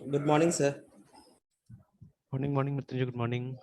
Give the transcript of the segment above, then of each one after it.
Good morning sir. Morning morning Mrityunjay, good morning.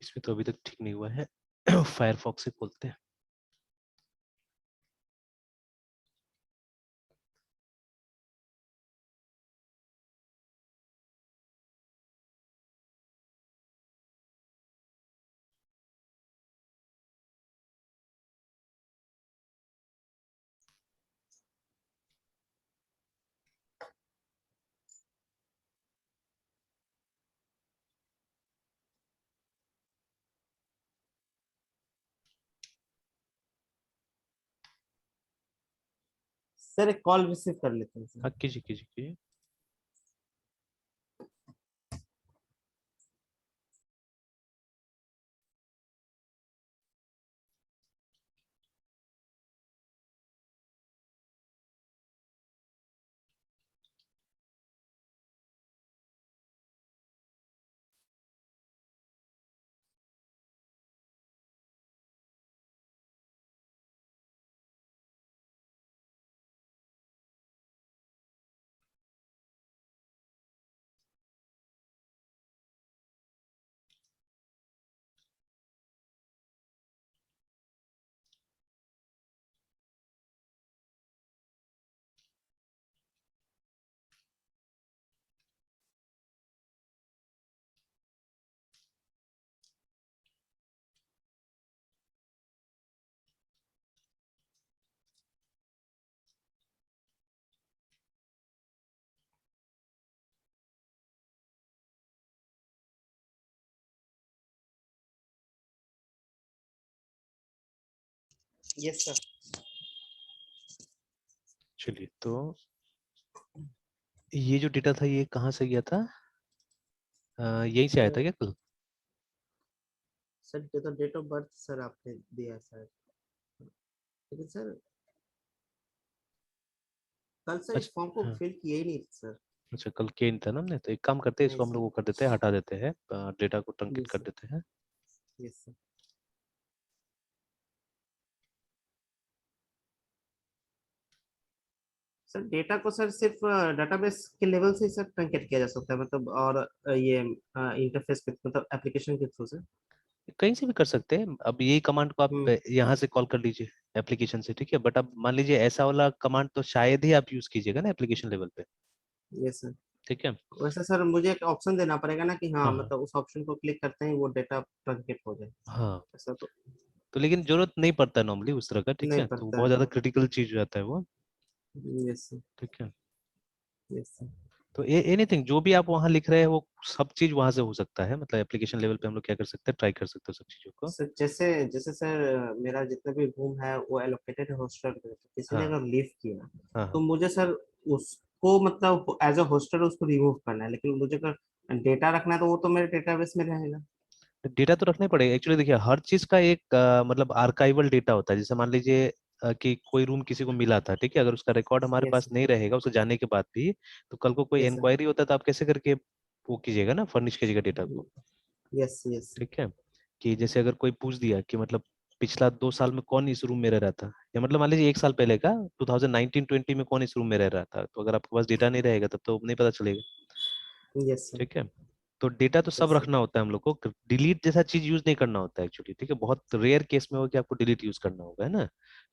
इसमें तो अभी तक ठीक नहीं हुआ है। फायरफॉक्स से खोलते हैं। सर एक कॉल रिसीव कर लेते हैं सर। हाँ, कीजिए कीजिए कीजिए। Yes sir. चलिए, तो ये जो डेटा था ये कहाँ से गया था? यहीं से आया था क्या कल? सर ये तो डेट ऑफ बर्थ सर आपने दिया सर, लेकिन सर कल सर अच्छा। इस फॉर्म को हाँ। फिल किया ही नहीं सर। अच्छा, कल के था ना हमने, तो एक काम करते हैं, नहीं इसको हम लोग सर। वो कर देते हैं, हटा देते हैं, डेटा को ट्रंकेट यस कर सर। देते हैं। Yes sir. सर डेटा को सर सिर्फ डेटाबेस के लेवल से ही सर ट्रंकेट किया जा सकता है, मतलब और ये इंटरफेस के मतलब एप्लीकेशन के थ्रू सर। कहीं से भी कर सकते हैं। अब यही कमांड को आप हम्म। यहाँ से कॉल कर लीजिए एप्लीकेशन से, ठीक है। बट अब मान लीजिए ऐसा वाला कमांड तो शायद ही आप यूज कीजिएगा ना एप्लीकेशन लेवल पे, यस सर। ठीक है। वैसे सर मुझे एक ऑप्शन देना पड़ेगा ना कि हाँ, हाँ हाँ मतलब उस ऑप्शन को क्लिक करते ही वो डेटा ट्रंकेट हो जाए, हाँ। ऐसा तो तो लेकिन जरूरत नहीं पड़ता नॉर्मली उस तरह का, ठीक नहीं है, तो पड़ता बहुत ज्यादा है। क्रिटिकल चीज हो जाता है वो, यस सर। ठीक है। Yes sir. तो एनीथिंग जो भी आप वहाँ लिख रहे हैं वो सब चीज वहां से हो सकता है, मतलब एप्लीकेशन लेवल पे हम लोग क्या कर सकते हैं, ट्राई कर सकते हैं सब चीजों को। सर जैसे जैसे सर मेरा जितना भी रूम है वो एलोकेटेड है हॉस्टल पे, तो किसी ने हाँ अगर लीव किया हाँ तो हाँ। मुझे सर उसको मतलब एज अ हॉस्टल उसको रिमूव करना है, लेकिन मुझे अगर डेटा रखना है तो वो तो मेरे डेटाबेस में रहेगा। डेटा तो रखना ही पड़ेगा एक्चुअली। देखिए, हर चीज का एक मतलब आर्काइवल डेटा होता है। जैसे मान लीजिए कि कोई रूम किसी को मिला था, ठीक है, अगर उसका रिकॉर्ड हमारे यस पास सर। नहीं रहेगा उसको जाने के बाद भी, तो कल को कोई यस सर। इंक्वायरी होता है तो आप कैसे करके वो कीजिएगा ना, फर्निश कीजिएगा डेटा को, यस यस। ठीक है। कि जैसे अगर कोई पूछ दिया कि मतलब पिछला 2 साल में कौन इस रूम में रह रहा था, या मतलब मान लीजिए 1 साल पहले का 2019-20 में कौन इस रूम में रह रहा था, तो अगर आपके पास डेटा नहीं रहेगा तब तो नहीं पता चलेगा, यस सर। ठीक है। तो डेटा तो सब yes sir, रखना होता है हम लोग को, डिलीट जैसा चीज यूज नहीं करना होता है एक्चुअली, ठीक है। बहुत रेयर केस में होगा कि आपको डिलीट यूज करना होगा, है ना।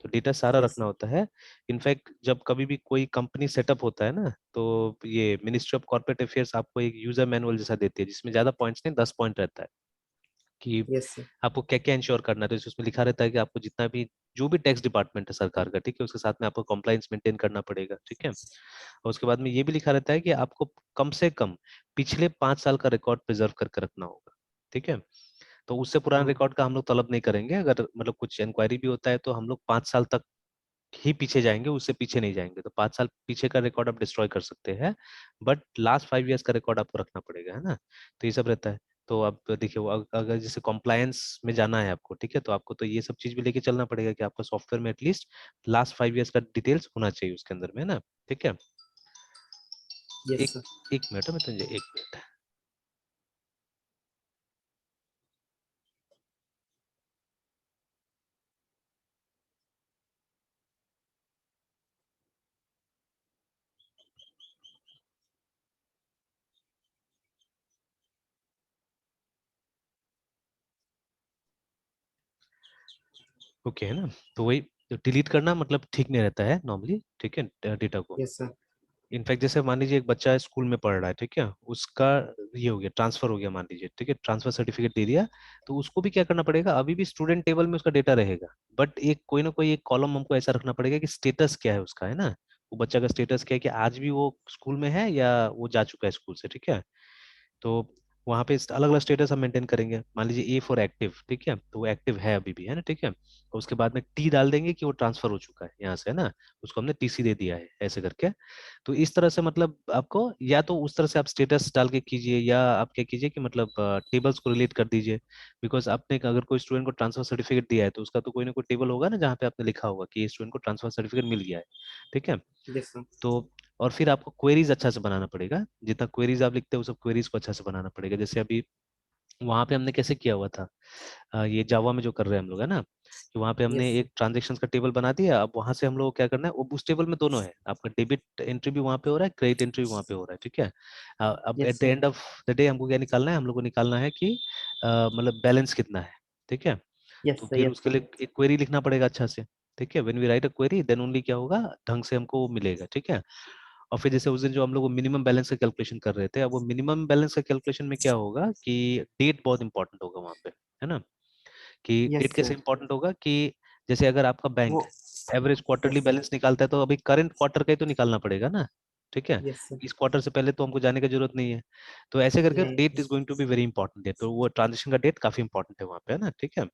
तो डेटा सारा yes रखना sir, होता है। इनफैक्ट जब कभी भी कोई कंपनी सेटअप होता है ना, तो ये मिनिस्ट्री ऑफ कॉर्पोरेट अफेयर्स आपको एक यूजर मैनुअल जैसा देती है, जिसमें ज्यादा पॉइंट्स नहीं, 10 पॉइंट रहता है कि yes sir, आपको क्या क्या इंश्योर करना है। तो उसमें लिखा रहता है कि आपको जितना भी जो भी टैक्स डिपार्टमेंट है सरकार का, ठीक है, उसके साथ में आपको कंप्लाइंस मेंटेन करना पड़ेगा, ठीक है। और उसके बाद में ये भी लिखा रहता है कि आपको कम से कम पिछले 5 साल का रिकॉर्ड प्रिजर्व करके रखना होगा, ठीक है। तो उससे पुराने हाँ रिकॉर्ड का हम लोग तलब नहीं करेंगे। अगर मतलब कुछ इंक्वायरी भी होता है तो हम लोग 5 साल तक ही पीछे जाएंगे, उससे पीछे नहीं जाएंगे। तो 5 साल पीछे का रिकॉर्ड आप डिस्ट्रॉय कर सकते हैं, बट लास्ट 5 ईयर्स का रिकॉर्ड आपको रखना पड़ेगा, है ना। तो ये सब रहता है। तो आप देखिए, वो अगर जैसे कॉम्प्लायंस में जाना है आपको, ठीक है, तो आपको तो ये सब चीज भी लेके चलना पड़ेगा कि आपका सॉफ्टवेयर में एटलीस्ट लास्ट 5 ईयर्स का डिटेल्स होना चाहिए उसके अंदर में, है ना। ठीक है। yes एक sir, एक मिनट है, मैं तुझे 1 मिनट। ओके, है ना। तो वही डिलीट करना मतलब ठीक नहीं रहता है नॉर्मली, ठीक है, डेटा को। yes sir, इनफैक्ट जैसे मान लीजिए एक बच्चा स्कूल में पढ़ रहा है, ठीक है, उसका ये हो गया, ट्रांसफर हो गया मान लीजिए, ठीक है, ट्रांसफर सर्टिफिकेट दे दिया। तो उसको भी क्या करना पड़ेगा, अभी भी स्टूडेंट टेबल में उसका डेटा रहेगा, बट एक कोई ना कोई एक कॉलम हमको ऐसा रखना पड़ेगा कि स्टेटस क्या है उसका, है ना। वो बच्चा का स्टेटस क्या है, कि आज भी वो स्कूल में है या वो जा चुका है स्कूल से, ठीक है। तो वहाँ पे अलग अलग स्टेटस हम मेंटेन करेंगे। मान लीजिए ए फॉर एक्टिव, ठीक है, तो वो एक्टिव है अभी भी, है ना, ठीक है। और उसके बाद में टी डाल देंगे कि वो ट्रांसफर हो चुका है यहाँ से, है ना, उसको हमने टीसी दे दिया है, ऐसे करके। तो इस तरह से मतलब आपको या तो उस तरह से आप स्टेटस डाल के कीजिए, या आप क्या कीजिए कि मतलब टेबल्स को रिलेट कर दीजिए। बिकॉज आपने अगर कोई स्टूडेंट को ट्रांसफर सर्टिफिकेट दिया है, तो उसका तो कोई ना कोई टेबल होगा ना, जहाँ पे आपने लिखा होगा कि ये स्टूडेंट को ट्रांसफर सर्टिफिकेट मिल गया है, ठीक है। yes sir, तो और फिर आपको क्वेरीज अच्छा से बनाना पड़ेगा। जितना क्वेरीज आप लिखते हो, सब क्वेरीज को अच्छा से बनाना पड़ेगा। जैसे अभी वहां पे हमने कैसे किया हुआ था, ये जावा में जो कर रहे हैं हम लोग, है ना, कि वहां पे हमने yes sir, एक ट्रांजेक्शन का टेबल बना दिया। अब वहां से हम लोग को क्या करना है, वो उस टेबल में दोनों है, आपका डेबिट एंट्री भी वहां पे हो रहा है, क्रेडिट एंट्री भी वहां पे हो रहा है, ठीक है। अब yes at the sir, end of the day हमको क्या निकालना है, हम लोग को निकालना है कि मतलब बैलेंस कितना है, ठीक है। yes तो sir, फिर yes उसके sir, लिए एक क्वेरी लिखना पड़ेगा अच्छा से, ठीक है। When we write a query, then only क्या होगा, ढंग से हमको वो मिलेगा, ठीक है। और फिर जैसे उस दिन जो हम लोग मिनिमम बैलेंस का कैलकुलेशन कर रहे थे, अब वो मिनिमम बैलेंस का कैलकुलेशन में क्या होगा कि डेट बहुत इंपॉर्टेंट होगा वहां पे, है ना। कि डेट yes कैसे sir, इंपॉर्टेंट होगा कि जैसे अगर आपका बैंक वो average quarterly yes sir, balance निकालता है, तो अभी करंट क्वार्टर का ही तो निकालना पड़ेगा ना, ठीक है। yes sir, इस क्वार्टर से पहले तो हमको जाने की जरूरत नहीं है। तो ऐसे करके नहीं date is going to be very important है, तो वो ट्रांजेक्शन का डेट काफी इंपॉर्टेंट है वहां पे, है ना, ठीक है।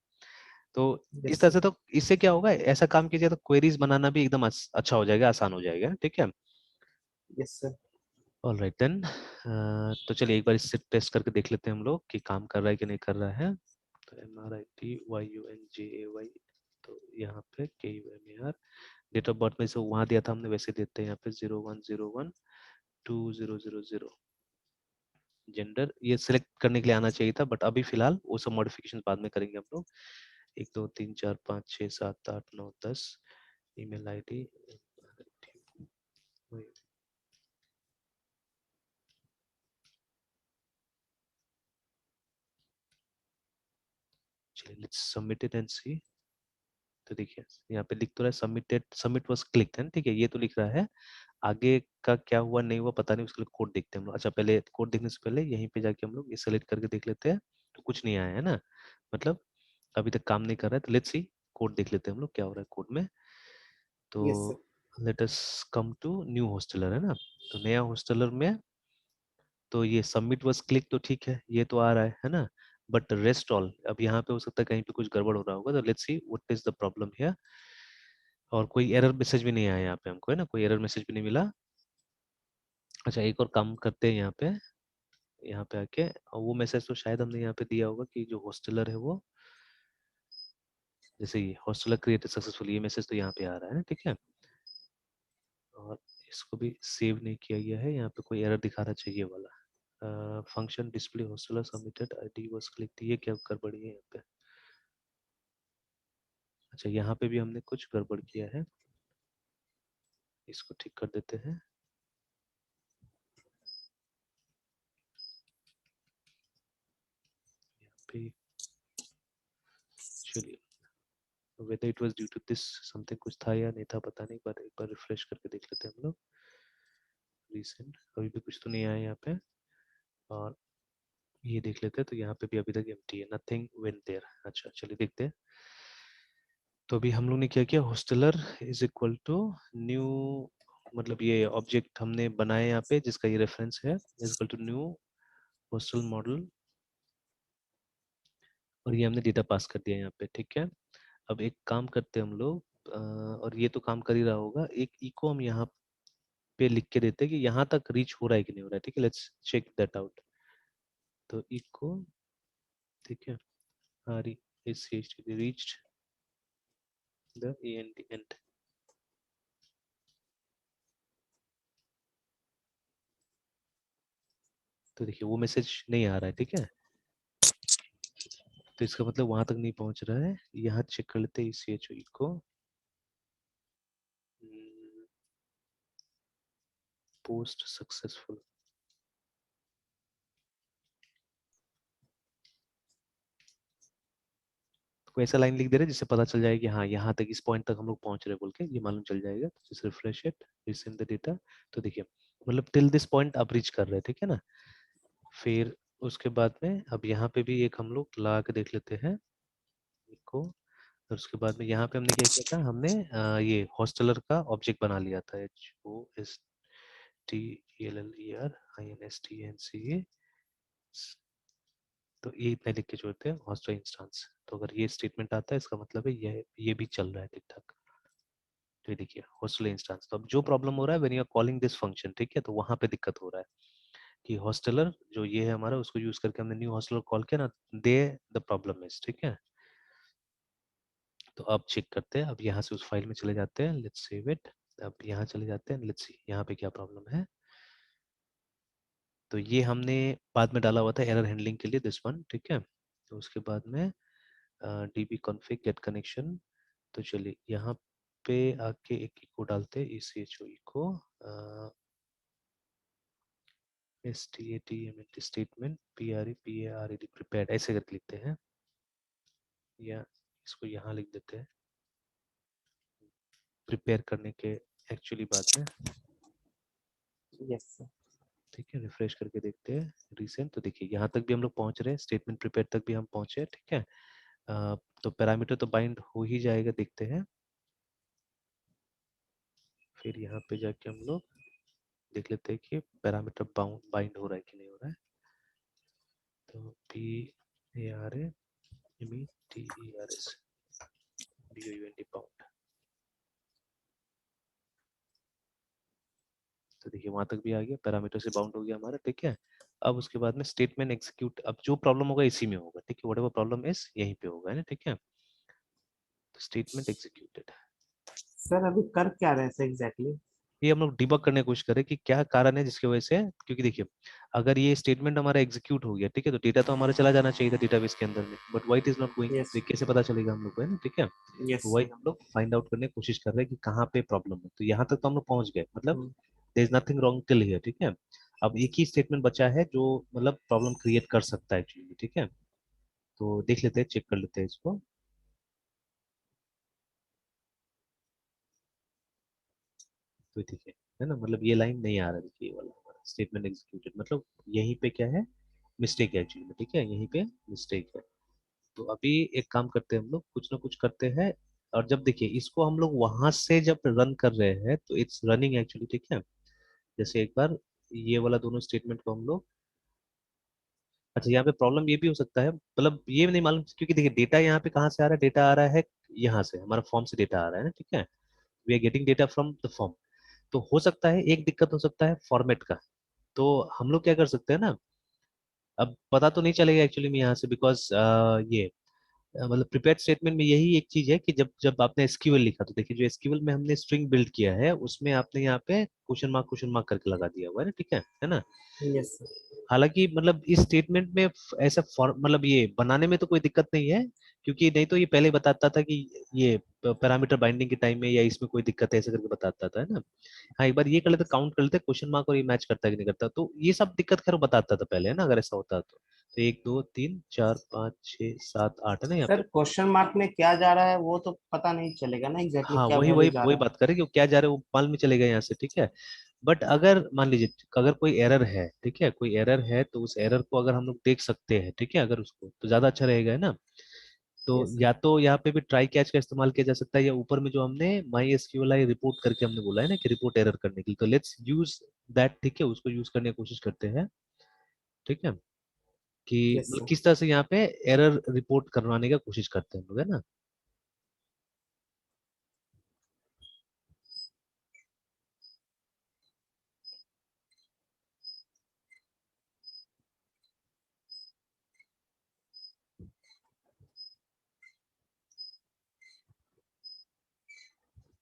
तो इस yes तरह sir, से, तो इससे क्या होगा, ऐसा काम कीजिए तो क्वेरीज बनाना भी एकदम अच्छा हो जाएगा, आसान हो जाएगा, ठीक है। yes sir, all right then. तो चलिए एक बार इससे टेस्ट करके देख लेते हैं हम लोग कि काम कर रहा है कि नहीं कर रहा है। तो MRITYUNGAY, तो यहाँ पे KUMAR, डेट ऑफ बर्थ में से वहाँ दिया था हमने, वैसे देते हैं यहाँ पे 01012000। जेंडर ये सिलेक्ट करने के लिए आना चाहिए था, बट अभी फिलहाल वो सब मॉडिफिकेशन बाद में करेंगे हम लोग। 1 2 3 4 5 6 7 8 9 10, ईमेल आईडी। चलिए लेट्स सबमिट इट एंड सी। तो देखिए यहाँ पे लिख तो रहा है सबमिटेड, सबमिट वाज क्लिक्ड, है, ठीक है, ये तो लिख रहा है। आगे का क्या हुआ नहीं हुआ पता नहीं, उसके लिए कोड देखते हैं हम लोग। अच्छा, पहले कोड देखने से पहले यहीं पे जाके हम लोग ये सेलेक्ट करके देख लेते हैं। तो कुछ नहीं आया है ना, मतलब अभी तक काम नहीं कर रहा है। तो लेट्स सी, कोड देख लेते हैं हम लोग क्या हो रहा है कोड में। तो yes sir, let us come to new hosteller, है ना। तो नया होस्टलर में तो ये सबमिट वाज क्लिक तो ठीक है, ये तो आ रहा है ना। बट रेस्ट ऑल, अब यहाँ पे हो सकता है कहीं पे कुछ गड़बड़ हो रहा होगा। तो let's see what is the problem here. और कोई एरर मैसेज भी नहीं आया यहाँ पे हमको, है ना, कोई एरर मैसेज भी नहीं मिला। अच्छा, एक और काम करते हैं यहाँ पे आके, और वो मैसेज तो शायद हमने यहाँ पे दिया होगा कि जो होस्टलर है वो, जैसे ये होस्टलर क्रिएटेड सक्सेसफुली, ये मैसेज तो यहाँ पे आ रहा है ना, ठीक है। और इसको भी सेव नहीं किया गया है, यहाँ पे कोई एरर दिखा रहा चाहिए वाला। Function display hosteller submitted ID was clicked, ये क्या गड़बड़ी है यहाँ पे। अच्छा, यहाँ पे भी हमने कुछ गड़बड़ किया है, इसको ठीक कर देते हैं। पे चलिए whether it was due to this something कुछ था या नहीं था पता नहीं, पर एक बार रिफ्रेश करके देख लेते हैं हम लोग। रिसेंट अभी भी कुछ तो नहीं आया यहाँ पे, और ये देख लेते हैं तो यहाँ पे भी अभी तक एम्प्टी है, नथिंग वेंट देयर। अच्छा चलिए देखते हैं। तो अभी हम लोग ने क्या किया, hosteller is equal to new, मतलब ये ऑब्जेक्ट हमने बनाया यहाँ पे जिसका ये रेफरेंस है, is equal to new hostel model, और ये हमने डेटा पास कर दिया यहाँ पे, ठीक है। अब एक काम करते हैं हम लोग, और ये तो काम कर ही रहा होगा, एक इको हम यहाँ पे लिख के देते हैं कि यहाँ तक रीच हो रहा है कि नहीं हो रहा है, ठीक है। Let's check that out. तो इको, ठीक है, R E S C H T reached the end. तो देखिए वो मैसेज नहीं आ रहा है, ठीक है। तो इसका मतलब वहां तक नहीं पहुंच रहा है। यहाँ चेक कर लेते हैं सी एच ओ को, पोस्ट सक्सेसफुल। कोई ऐसा लाइन लिख दे रहे हैं जिससे पता चल जाए कि हाँ यहाँ तक, इस पॉइंट तक हम लोग पहुंच रहे हैं बोल के ये मालूम चल जाएगा। तो just refresh it, resend the data. तो देखिए मतलब टिल दिस पॉइंट आप रीच कर रहे हैं, ठीक है ना। फिर उसके बाद में अब यहाँ पे भी एक हम लोग ला के देख लेते हैं को, और उसके बाद में यहाँ पे हमने क्या किया था, हमने ये हॉस्टलर का ऑब्जेक्ट बना लिया था, H O S T L L E R I N S T N C A. तो ये इतना लिख के जोड़ते हैं हॉस्टल इंस्टेंस। तो अगर ये स्टेटमेंट आता है इसका मतलब है ये भी चल रहा है ठीक ठाक। तो ये देखिए हॉस्टल इंस्टेंस। तो अब जो प्रॉब्लम हो रहा है when you are calling this function, ठीक है, तो वहां पे दिक्कत हो रहा है कि हॉस्टलर जो ये है हमारा, उसको यूज करके हमने न्यू हॉस्टलर कॉल किया ना, दे द प्रॉब्लम इज, ठीक है। तो अब चेक करते हैं, अब यहाँ से उस फाइल में चले जाते हैं, लेट्स सेव इट। अब यहाँ चले जाते हैं, लेट्स सी यहाँ पे क्या प्रॉब्लम है। तो ये हमने बाद में डाला हुआ था एरर हैंडलिंग के लिए, दिस वन, ठीक है। तो उसके बाद में db config get connection। तो चलिए यहाँ पे आके एक इको डालते हैं, echo eco statement statement prepared prepared ऐसे करके लिखते हैं, या इसको यहाँ लिख देते हैं प्रिपेयर करने के एक्चुअली बाद में। Yes sir. ठीक है, रिफ्रेश करके देखते हैं रिसेंट। तो देखिए यहाँ तक भी हम लोग पहुंच रहे हैं, स्टेटमेंट प्रिपेयर तक भी हम पहुंचे, ठीक है। तो पैरामीटर तो बाइंड हो ही जाएगा, देखते हैं। फिर यहाँ पे जाके हम लोग देख लेते हैं कि पैरामीटर बाइंड हो रहा है कि नहीं हो रहा है। तो PARAMETERS BOUND बाउंड। तो देखिए वहां तक भी आ गया, पैरामीटर से बाउंड हो गया हमारा, ठीक है। अब उसके बाद में स्टेटमेंट एग्जीक्यूट, अब जो प्रॉब्लम होगा इसी में होगा, ठीक है, व्हाटएवर प्रॉब्लम इज यहीं पे होगा, है ना, ठीक है। तो स्टेटमेंट एग्जीक्यूटेड, सर अभी कर क्या रहे हैं सर एग्जैक्टली? ये हम लोग डिबग करने की कोशिश करें कि क्या कारण है जिसकी वजह से, क्योंकि देखिए अगर ये स्टेटमेंट हमारा एग्जीक्यूट हो गया, ठीक है, तो डेटा तो हमारा चला जाना चाहिए था डेटाबेस के अंदर में, but why it is not going, yes तो कैसे पता चलेगा हम लोग को, है ना, ठीक है। यस तो वही सर। हम लोग फाइंड आउट करने की कोशिश कर रहे हैं कि कहाँ पे प्रॉब्लम है। तो यहाँ तक तो हम लोग पहुंच गए, मतलब there is nothing wrong till here, ठीक है। अब एक ही स्टेटमेंट बचा है जो मतलब प्रॉब्लम क्रिएट कर सकता है एक्चुअली, ठीक है। तो देख लेते हैं, चेक कर लेते हैं इसको। तो ठीक है ना, मतलब ये लाइन नहीं आ रहा, देखिए ये वाला हमारा स्टेटमेंट एग्जीक्यूटेड, मतलब यहीं पे क्या है, मिस्टेक है एक्चुअली में, ठीक है, यहीं पे मिस्टेक है। तो अभी एक काम करते हैं हम लोग, कुछ ना कुछ करते हैं। और जब देखिए इसको हम लोग वहां से जब रन कर रहे हैं तो इट्स रनिंग एक्चुअली, ठीक है। जैसे एक बार ये वाला दोनों स्टेटमेंट को हम लोग, अच्छा यहाँ पे प्रॉब्लम ये भी हो सकता है, मतलब ये नहीं मालूम, क्योंकि देखिए डेटा यहाँ पे कहाँ से आ रहा है, डेटा आ रहा है यहाँ से, हमारा फॉर्म से डेटा आ रहा है ना, ठीक है। We are getting data from the form. तो हो सकता है एक दिक्कत हो सकता है फॉर्मेट का। तो हम लोग क्या कर सकते हैं ना, अब पता तो नहीं चलेगा एक्चुअली में यहाँ से, बिकॉज ये मतलब प्रिपेयर्ड स्टेटमेंट में यही एक चीज है कि जब जब आपने एसक्यूएल लिखा, तो देखिए जो एसक्यूएल में हमने स्ट्रिंग बिल्ड किया है उसमें आपने यहाँ पे क्वेश्चन मार्क करके लगा दिया हुआ है ना, ठीक है ना। Yes sir. हालांकि मतलब इस स्टेटमेंट में ऐसा मतलब ये बनाने में तो कोई दिक्कत नहीं है, क्योंकि नहीं तो ये पहले ही बताता था कि ये पैरामीटर बाइंडिंग के टाइम में या इसमें कोई दिक्कत है, ऐसे करके बताता था, है ना। हाँ एक बार ये कर लेते, काउंट कर लेते क्वेश्चन मार्क और ये मैच करता है कि नहीं करता, तो ये सब दिक्कत खैर बताता था पहले, है ना, अगर ऐसा होता तो। तो 1 2 3 4 5 6 7 8 है ना यहाँ सर पे। क्वेश्चन मार्क में क्या जा रहा है वो तो पता नहीं चलेगा ना एग्जैक्टली हाँ क्या वही वैल्यू वही जा वही रहा है। बात करें कि वो क्या जा रहा है वो मालूम में चलेगा यहाँ से, ठीक है। बट अगर मान लीजिए अगर कोई एरर है, ठीक है, कोई एरर है तो उस एरर को अगर हम लोग देख सकते हैं, ठीक है, अगर उसको तो ज्यादा अच्छा रहेगा, है ना। तो यस सर। या तो यहाँ पे भी ट्राई कैच का इस्तेमाल किया जा सकता है, या ऊपर में जो हमने माई एसक्यूएल रिपोर्ट करके हमने बोला है ना कि रिपोर्ट एरर करने के लिए, तो लेट्स यूज दैट, ठीक है, उसको यूज करने की कोशिश करते हैं, ठीक है, कि यस मतलब सर। किस तरह से यहाँ पे एरर रिपोर्ट करवाने का कोशिश करते हैं हम लोग, है ना।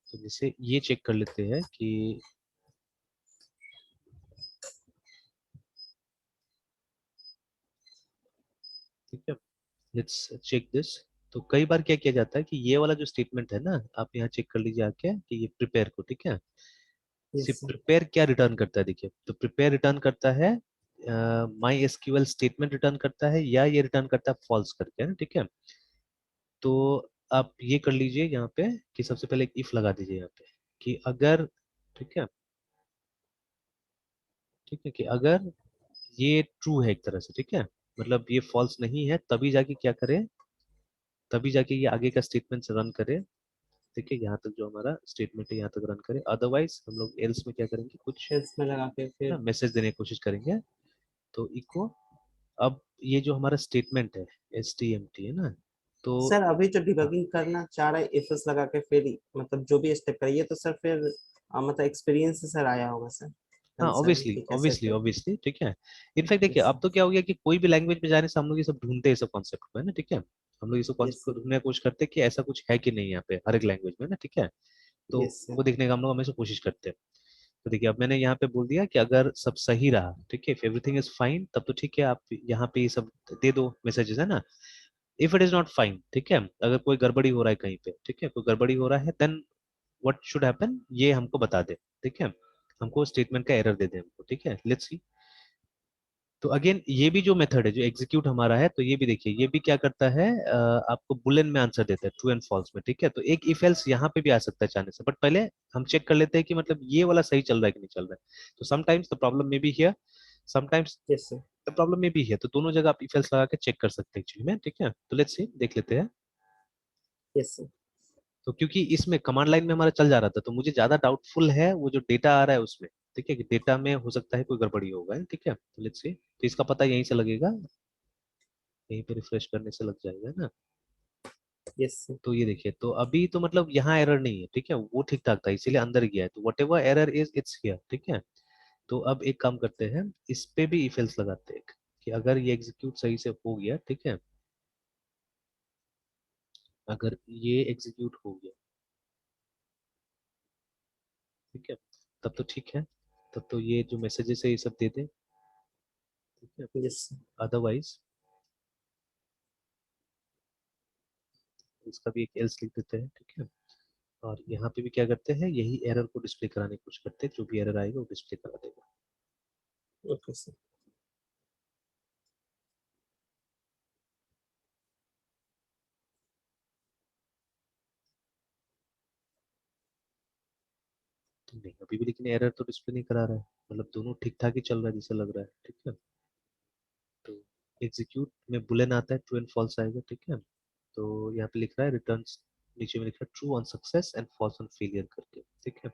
तो जैसे ये चेक कर लेते हैं कि, ठीक है, लेट्स चेक दिस। तो कई बार क्या किया जाता है कि ये वाला जो स्टेटमेंट है ना, आप यहाँ चेक कर लीजिए आके कि ये प्रिपेयर को, ठीक है, यस सिर्फ सर। प्रिपेयर क्या रिटर्न करता है, देखिए, तो प्रिपेयर रिटर्न करता है माई एसक्यूएल स्टेटमेंट रिटर्न करता है, या ये रिटर्न करता है फॉल्स करके, है ना, ठीक है। तो आप ये कर लीजिए यहाँ पे कि सबसे पहले एक इफ लगा दीजिए यहाँ पे कि अगर, ठीक है, ठीक है, कि अगर ये ट्रू है एक तरह से, ठीक है, मतलब ये फॉल्स नहीं है, तभी जाके क्या करें, तभी जाके ये आगे का स्टेटमेंट रन करे, ठीक है, यहाँ तक जो हमारा स्टेटमेंट है यहाँ तक रन करे, अदरवाइज हम लोग एल्स में क्या करेंगे, कुछ एल्स में लगा के ना फिर। मैसेज देने की कोशिश करेंगे। तो इको, अब ये जो हमारा स्टेटमेंट है एस टी एम टी, है ना, तो सर अभी जो हाँ डिबगिंग करना चाह रहा है इफ एल्स लगा के फिर मतलब जो भी स्टेप करिए तो सर फिर मतलब एक्सपीरियंस से सर आया होगा सर हाँ, कंसर्न ऑब्वियसली कि कैसे ऑब्वियसली स्टेप। ऑब्वियसली, ठीक है। इनफैक्ट देखिए यस अब तो क्या हो गया कि कोई भी लैंग्वेज में जाने से हम लोग ये सब ढूंढते हैं, ये सब कॉन्सेप्ट को, है ना, ठीक है, हम लोग ये सब यस कॉन्सेप्ट को सर। ढूंढने की कोशिश करते हैं कि ऐसा कुछ है कि नहीं यहाँ पे हर एक लैंग्वेज में ना, ठीक है। तो यस सर। वो देखने का हम लोग हमेशा कोशिश करते हैं। तो देखिए अब मैंने यहाँ पे बोल दिया कि अगर सब सही रहा, ठीक है, इफ एवरीथिंग इज फाइन, तब तो ठीक है, आप यहाँ पे ये सब दे दो मैसेजेस, है ना। If it is not fine, ठीक है, अगर कोई गड़बड़ी हो रहा है कहीं पे, ठीक है, कोई गड़बड़ी हो रहा है, देन व्हाट शुड हैपन, ये हमको बता दे, ठीक है, हमको स्टेटमेंट का एरर दे दे हमको, ठीक है, लेट्स सी। तो अगेन ये भी जो मेथड है जो एग्जीक्यूट हमारा है, तो ये भी देखिए ये भी क्या करता है, आपको बुलियन में आंसर देता है ट्रू एंड फॉल्स में, ठीक है। तो एक इफ एल्स यहाँ पे भी आ सकता है चाहने से, बट पहले हम चेक कर लेते हैं कि मतलब ये वाला सही चल रहा है कि नहीं चल रहा है। तो समटाइम्स द प्रॉब्लम में भी here, sometimes yes sir. The problem में भी है, तो दोनों जगह आप इफ एल्स लगा के चेक कर सकते हैं एक्चुअली में, ठीक है। तो लेट्स सी देख लेते हैं। Yes sir. तो क्योंकि इसमें कमांड लाइन में हमारा चल जा रहा था, तो मुझे ज्यादा डाउटफुल है वो जो डेटा आ रहा है उसमें, ठीक है, कि डेटा में हो सकता है कोई गड़बड़ी होगा, ठीक है। तो लेट्स सी, तो इसका पता यहीं से लगेगा, यहीं पे रिफ्रेश करने से लग जाएगा ना। Yes sir. तो ये देखिए, तो अभी तो मतलब यहाँ एरर नहीं है, ठीक है, वो ठीक ठाक था इसीलिए अंदर गया है, तो what ever error is it's here, ठीक है। तो अब एक काम करते हैं, इस पे भी इफ एल्स लगाते हैं कि अगर ये एग्जीक्यूट सही से हो गया, ठीक है, अगर ये एग्जीक्यूट हो गया, ठीक है, तब तो ठीक है, तब तो ये जो मैसेजेस है ये सब दे दें, ठीक है। Yes sir. अदरवाइज इसका भी एक एल्स लिख देते हैं, ठीक है। और यहाँ पे भी क्या करते हैं, यही एरर को डिस्प्ले कराने की कोशिश करते हैं, जो भी एरर आएगा वो डिस्प्ले करा देगा। Okay sir. तो नहीं अभी भी लेकिन एरर तो डिस्प्ले नहीं करा रहा है, मतलब दोनों ठीक ठाक ही चल रहा है जैसे लग रहा है, ठीक है। तो एग्जीक्यूट में बुलेन आता है, ट्रू एंड फॉल्स आएगा, ठीक है। तो यहाँ पे लिख रहा है रिटर्न, नीचे में लिख रहा है true on success and falls on failure करके, ठीक है।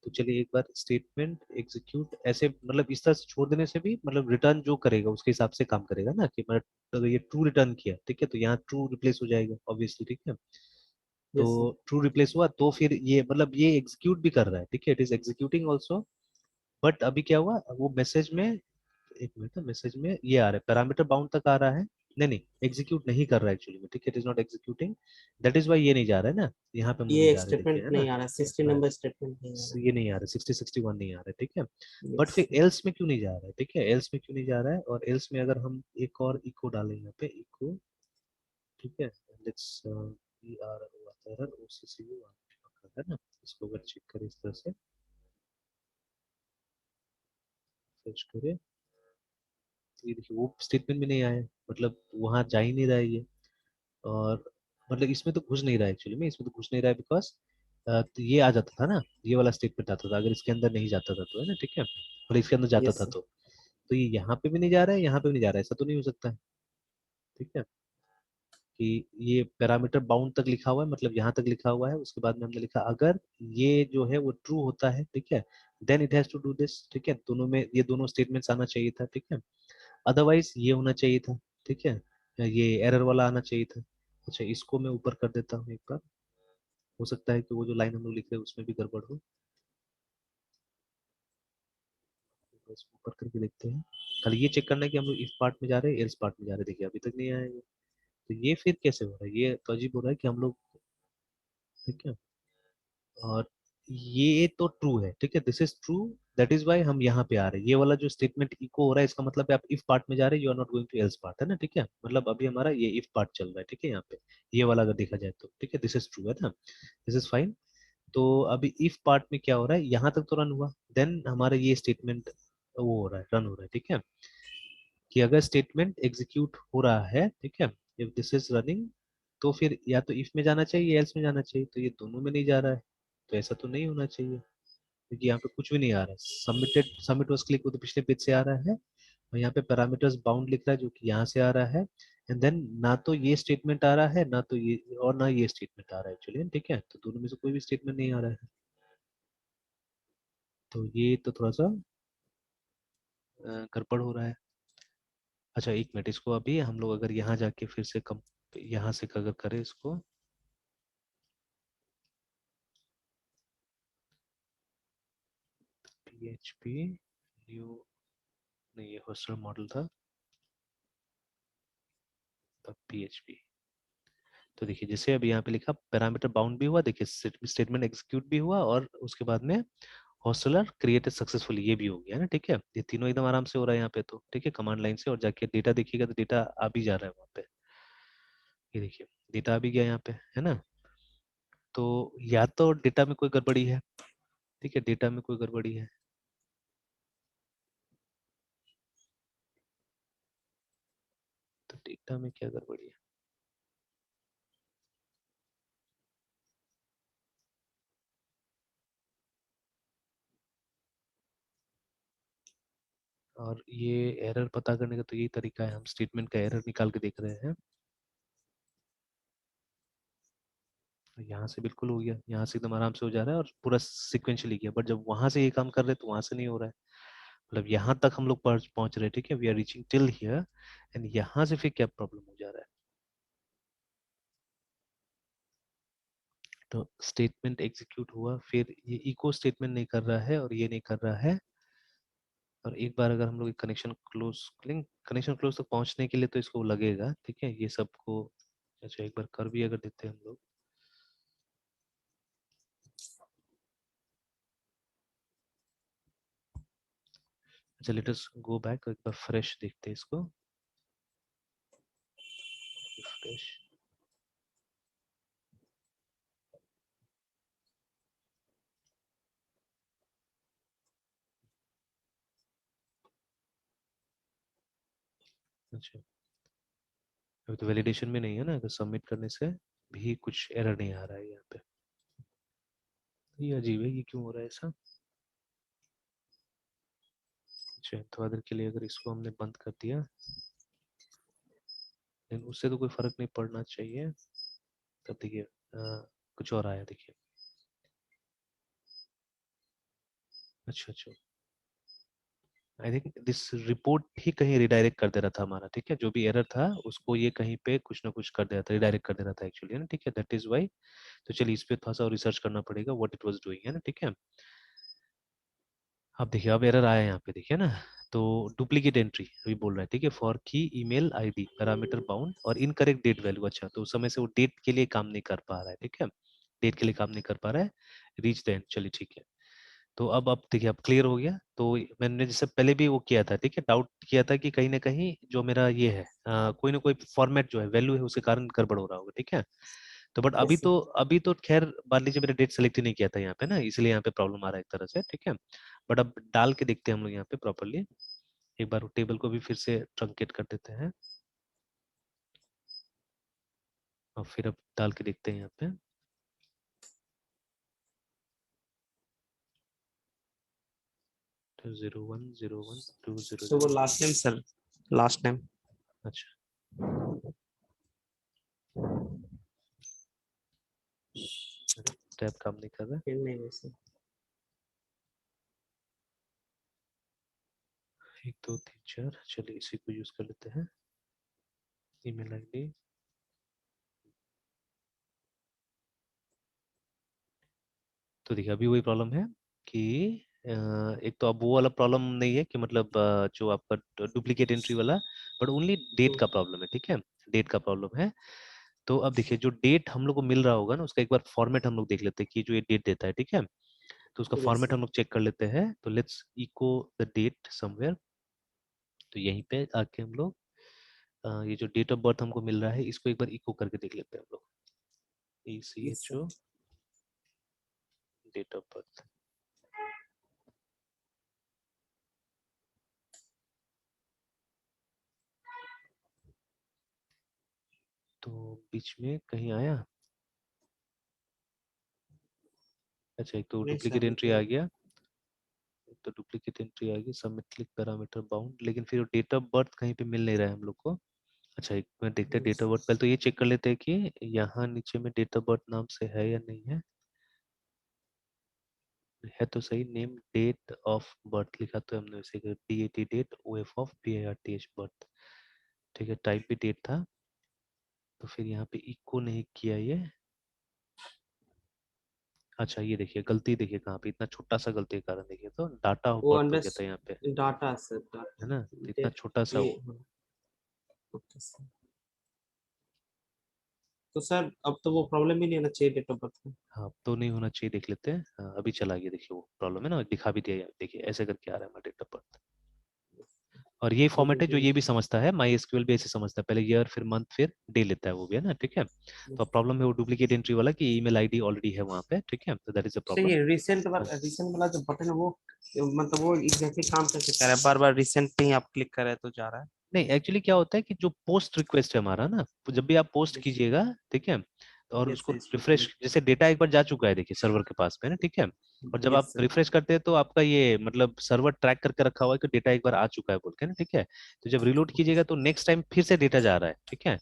तो चलिए एक बार स्टेटमेंट एग्जीक्यूट ऐसे मतलब इस तरह से छोड़ देने से भी मतलब रिटर्न जो करेगा उसके हिसाब से काम करेगा ना, कि मतलब अगर ये ट्रू रिटर्न किया, ठीक है, तो यहाँ ट्रू रिप्लेस हो जाएगा ऑब्वियसली, ठीक है। तो यस सर। ट्रू रिप्लेस हुआ तो फिर ये मतलब ये एग्जीक्यूट भी कर रहा है, ठीक है, it is executing also. But अभी क्या हुआ, वो मैसेज में, एक मिनट, मैसेज में ये आ रहा है पैरामीटर बाउंड तक आ रहा है, नहीं नहीं एग्जीक्यूट नहीं कर रहा है एक्चुअली में, ठीक है, it is not executing, that is why ये नहीं जा रहा है ना, यहाँ पे ये मूव नहीं एक जा रहे, देखिए, स्टेटमेंट है ना। नहीं आ रहा 60 हाँ, नंबर स्टेटमेंट नहीं आ रहा। ये नहीं आ रहा, 60 61 नहीं आ रहा है, ठीक है। बट यस फिर सर। एल्स में क्यों नहीं जा रहा है, ठीक है, एल्स में क्यों नहीं जा रहा है, और एल्स में अगर हम एक और इको डालें यहाँ पे इको, ठीक है, let's E R error O C C U, है ना, इसको अगर चेक करें इस तरह से, फ्रेश करें, ये देखिए वो स्टेटमेंट भी नहीं आया, मतलब वहां जा ही नहीं रहा है ये। और मतलब इसमें तो घुस नहीं रहा है एक्चुअली में, इसमें तो घुस नहीं रहा है बिकॉज तो ये आ जाता था ना, ये वाला स्टेटमेंट आता था अगर इसके अंदर नहीं जाता था तो, है ना, ठीक है, और इसके अंदर जाता यस था सर। तो ये यहाँ पे भी नहीं जा रहा है, यहाँ पे भी नहीं जा रहा है, ऐसा तो नहीं हो सकता है, ठीक है, कि ये पैरामीटर बाउंड तक लिखा हुआ है, मतलब यहाँ तक लिखा हुआ है, उसके बाद में हमने लिखा अगर ये जो है वो ट्रू होता है, ठीक है, then it has to do this, ठीक है, दोनों में ये दोनों स्टेटमेंट्स आना चाहिए था, ठीक है, अदरवाइज ये होना चाहिए था, ठीक है, ये एरर वाला आना चाहिए था। अच्छा इसको मैं ऊपर कर देता हूँ एक बार, हो सकता है कि वो जो लाइन हम लोग लिख रहे हैं उसमें भी गड़बड़ हो, तो इसको ऊपर करके देखते हैं। खाली ये चेक करना है कि हम लोग इफ पार्ट में जा रहे हैं एल्स पार्ट में जा रहे हैं, देखिए अभी तक नहीं आया ये, तो ये फिर कैसे हो रहा है, ये तो अजीब हो रहा है कि हम लोग, ठीक है, और ये तो ट्रू है, ठीक है, this is true, that is why हम यहाँ पे आ रहे हैं, ये वाला जो स्टेटमेंट इको हो रहा है इसका मतलब है आप इफ पार्ट में जा रहे हैं, you are not going to else part, है ना, ठीक है, मतलब अभी हमारा ये इफ पार्ट चल रहा है, ठीक है, यहाँ पे ये वाला अगर देखा जाए तो, ठीक है, दिस इज ट्रू, है ना, दिस इज फाइन। तो अभी इफ पार्ट में क्या हो रहा है, यहाँ तक तो रन हुआ, देन हमारा ये स्टेटमेंट वो हो रहा है, रन हो रहा है, ठीक है, कि अगर स्टेटमेंट एग्जीक्यूट हो रहा है, ठीक है, इफ दिस इज रनिंग, तो फिर या तो इफ में जाना चाहिए या एल्स में जाना चाहिए, तो ये दोनों में नहीं जा रहा है, तो ऐसा तो नहीं होना चाहिए, क्योंकि यहाँ पे कुछ भी नहीं आ रहा है, सबमिटेड सबमिट वाज क्लिक वो तो पिछले पेज से आ रहा है, और यहाँ पे पैरामीटर्स बाउंड लिख रहा है जो कि यहाँ से आ रहा है, एंड देन ना तो ये स्टेटमेंट आ रहा है ना तो ये, और ना ये स्टेटमेंट आ रहा है एक्चुअली, ठीक है, तो दोनों में से कोई भी स्टेटमेंट नहीं आ रहा है, तो ये तो थोड़ा सा गड़बड़ हो रहा है। अच्छा एक मिनट, इसको अभी हम लोग अगर यहाँ जाके फिर से कम, यहाँ से अगर करें इसको, PHP न्यू, नहीं ये हॉस्टल मॉडल था, तब PHP, तो देखिए जैसे अभी यहाँ पे लिखा पैरामीटर बाउंड भी हुआ, देखिए स्टेटमेंट एग्जीक्यूट भी हुआ, और उसके बाद में हॉस्टलर क्रिएटेड सक्सेसफुली ये भी हो गया ना, ठीक है, ये तीनों एकदम आराम से हो रहा है यहाँ पे, तो ठीक है, कमांड लाइन से, और जाके डेटा देखिएगा तो डेटा आ भी जा रहा है वहाँ पे, ये देखिए डेटा आ भी गया यहाँ पे, है ना, तो या तो डेटा में कोई गड़बड़ी है, ठीक है, डेटा में कोई गड़बड़ी है, तो डेटा में क्या गड़बड़ी है, और ये एरर पता करने का तो यही तरीका है, हम स्टेटमेंट का एरर निकाल के देख रहे हैं, तो यहाँ से बिल्कुल हो गया, यहाँ से एकदम आराम से हो जा रहा है और पूरा सिक्वेंशली गया, बट जब वहां से ये काम कर रहे हैं तो वहां से नहीं हो रहा है, मतलब यहाँ तक हम लोग पहुंच रहे हैं, ठीक है, we are reaching till here, and यहाँ से फिर क्या प्रॉब्लम हो जा रहा है, तो स्टेटमेंट एग्जीक्यूट हुआ, फिर ये इको स्टेटमेंट नहीं कर रहा है और ये नहीं कर रहा है, और एक बार अगर हम लोग कनेक्शन क्लोज, कनेक्शन क्लोज तक पहुंचने के लिए तो इसको लगेगा, ठीक है, ये सबको, अच्छा एक बार कर भी अगर देते हैं हम लोग, अच्छा लेट अस गो बैक, एक बार फ्रेश देखते हैं इसको, फ्रेश, अच्छा अभी तो वैलिडेशन में नहीं है ना, अगर सबमिट करने से भी कुछ एरर नहीं आ रहा है यहाँ पे, ये अजीब है, ये क्यों हो रहा है ऐसा, अच्छा थोड़ा देर के लिए अगर इसको हमने बंद कर दिया, लेकिन उससे तो कोई फर्क नहीं पड़ना चाहिए, तब देखिए कुछ और आया देखिए, अच्छा अच्छा, आई थिंक दिस रिपोर्ट ही कहीं रिडायरेक्ट कर दे रहा था हमारा, ठीक है, जो भी एरर था उसको ये कहीं पे कुछ ना कुछ कर दे रहा था, रिडायरेक्ट कर दे रहा था एक्चुअली, है ना, ठीक है, दैट इज वाई, तो चलिए इस पे थोड़ा सा रिसर्च करना पड़ेगा व्हाट इट वाज डूइंग, है ना, ठीक है, अब देखिए अब एरर आया यहाँ पे देखिए ना, तो डुप्लीकेट एंट्री अभी बोल रहा है, ठीक है, फॉर की ईमेल आईडी पैरामीटर बाउंड और इनकरेक्ट डेट वैल्यू, अच्छा तो उस समय से वो डेट के लिए काम नहीं कर पा रहा है, ठीक है, डेट के लिए काम नहीं कर पा रहा है, रीच द एंड, चलिए ठीक है, तो अब देखिए अब क्लियर हो गया, तो मैंने जैसे पहले भी वो किया था, ठीक है, डाउट किया था कि कहीं ना कहीं जो मेरा ये है कोई ना कोई फॉर्मेट जो है वैल्यू है उसके कारण गड़बड़ हो रहा होगा, ठीक है, तो बट यस सर। अभी तो खैर मान लीजिए मैंने डेट सेलेक्ट ही नहीं किया था यहाँ पे ना, इसलिए यहाँ पे प्रॉब्लम आ रहा है एक तरह से, ठीक है, बट अब डाल के देखते हैं हम लोग यहाँ पे प्रॉपरली, एक बार टेबल को भी फिर से ट्रंकेट कर देते हैं और फिर अब डाल के देखते हैं यहाँ पे। तो 0101 तो वो 200। Last name sir, last name. अच्छा, टैब काम नहीं कर रहा। नहीं वैसे। 1 2 3 4, चलिए इसी को यूज कर लेते हैं। ईमेल आईडी, तो देखिए अभी वही प्रॉब्लम है कि एक तो अब वो वाला प्रॉब्लम नहीं है कि मतलब जो आपका डुप्लीकेट एंट्री वाला, बट ओनली डेट का प्रॉब्लम है, ठीक है। डेट का प्रॉब्लम है। तो अब देखिए जो डेट हम लोग को मिल रहा होगा ना, उसका एक बार फॉर्मेट हम लोग देख लेते हैं कि जो ये डेट देता है, ठीक है। तो उसका यस फॉर्मेट सर। हम लोग चेक कर लेते हैं। तो let's echo the date somewhere. तो यहीं पे आके हम लोग ये जो डेट ऑफ बर्थ हमको मिल रहा है, इसको एक बार इको करके देख लेते हैं हम लोग। Yes sir. ECHO date of birth. तो बीच में कहीं आया, अच्छा एक तो नहीं सर डुप्लीकेट अभी एंट्री तो। आ गया। एक तो डुप्लीकेट एंट्री आ गई, सबमिट क्लिक पैरामीटर बाउंड, लेकिन फिर डेट ऑफ बर्थ कहीं पे मिल नहीं रहा है हम लोग को। अच्छा एक मिनट देखते हैं डेट ऑफ बर्थ, पहले तो ये चेक कर लेते हैं कि यहाँ नीचे में डेट ऑफ बर्थ नाम से है या नहीं है। है तो सही, नेम डेट ऑफ बर्थ लिखा तो हमने उसे DAT date, OF of BIRTH birth, ठीक है। टाइप भी डेट था, तो फिर यहाँ पे इको नहीं किया ये। अच्छा ये देखिए गलती, देखिए कहाँ पे, इतना छोटा सा गलती के कारण देखिए तो डाटा ऑफ वो बर्थ हो अंडर गया था यहाँ पे, डाटा सर, है डाटा ना। तो इतना डेट छोटा सा ये। वो। Okay sir. तो सर अब तो वो प्रॉब्लम ही नहीं होना चाहिए डेट ऑफ बर्थ में। हाँ तो नहीं होना चाहिए, देख लेते हैं। हाँ, अभी चला गया, देखिए वो प्रॉब्लम है ना, दिखा भी दिया, देखिए ऐसे करके आ रहा है हमारा डेट ऑफ बर्थ। और ये फॉर्मेट है जो ये भी समझता है, माई एसक्यूएल भी ऐसे समझता है, पहले ईयर फिर मंथ फिर डे लेता है वो भी, है ना, ठीक है। तो अब प्रॉब्लम है वो डुप्लीकेट एंट्री वाला कि ईमेल आईडी ऑलरेडी है वहाँ पे, ठीक है, तो that is a sir problem. ये रिसेंट वाला जो बटन है वो, मतलब वो एग्जैक्टली काम कैसे कर रहा है? बार बार रिसेंट पे ही आप क्लिक कर रहे हैं तो जा रहा है। नहीं एक्चुअली क्या होता है कि जो पोस्ट रिक्वेस्ट है हमारा ना, तो जब भी आप पोस्ट यस कीजिएगा, ठीक है, और यस उसको सर, इसमें रिफ्रेश, क्लिक। जैसे डेटा एक बार जा चुका है देखिए सर्वर के पास में ना, ठीक है, और जब यस आप सर। रिफ्रेश करते हैं तो आपका ये मतलब सर्वर ट्रैक करके रखा हुआ है कि डेटा एक बार आ चुका है बोल के ना, ठीक है। तो जब रिलोड ओके कीजिएगा सर। तो नेक्स्ट टाइम फिर से डेटा जा रहा है, ठीक है।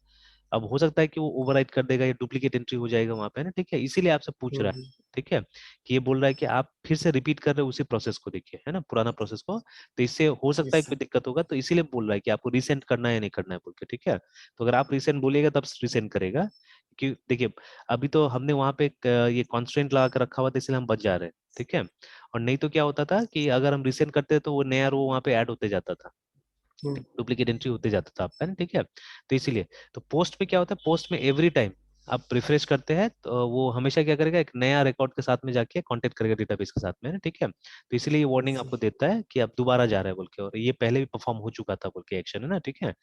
अब हो सकता है कि वो ओवरराइट कर देगा या डुप्लीकेट एंट्री हो जाएगा वहां पे ना, ठीक है, इसीलिए आपसे पूछ रहा है, हम्म। ठीक है। कि ये बोल रहा है कि आप फिर से रिपीट कर रहे हो उसी प्रोसेस को, देखिए है ना, पुराना प्रोसेस को, तो इससे हो सकता है यस कोई सर। दिक्कत होगा, तो इसीलिए बोल रहा है कि आपको रिसेंड करना है या नहीं करना है बोल के, ठीक है। तो अगर आप रिसेंड बोलिएगा तब रिसेंड करेगा, कि देखिए अभी तो हमने वहां पे एक, ये कॉन्स्टेंट लगा कर रखा हुआ था, इसलिए हम बच जा रहे हैं, ठीक है। और नहीं तो क्या होता था कि अगर हम रिसेंड करते तो वो नया रो वहां पे ऐड होते जाता था, हम्म। डुप्लीकेट एंट्री होते जाता था आपका ना, ठीक है। तो इसीलिए तो पोस्ट पे क्या होता है, पोस्ट में एवरी टाइम आप रिफ्रेश करते हैं तो वो हमेशा क्या करेगा, एक नया रिकॉर्ड के साथ में जाके कांटेक्ट करेगा डेटाबेस के साथ में ना, ठीक है। तो इसीलिए ये वार्निंग यस आपको सर। देता है कि आप दोबारा जा रहे हैं बोल के, और ये पहले भी परफॉर्म हो चुका था बोल के एक्शन, है ना, ठीक है।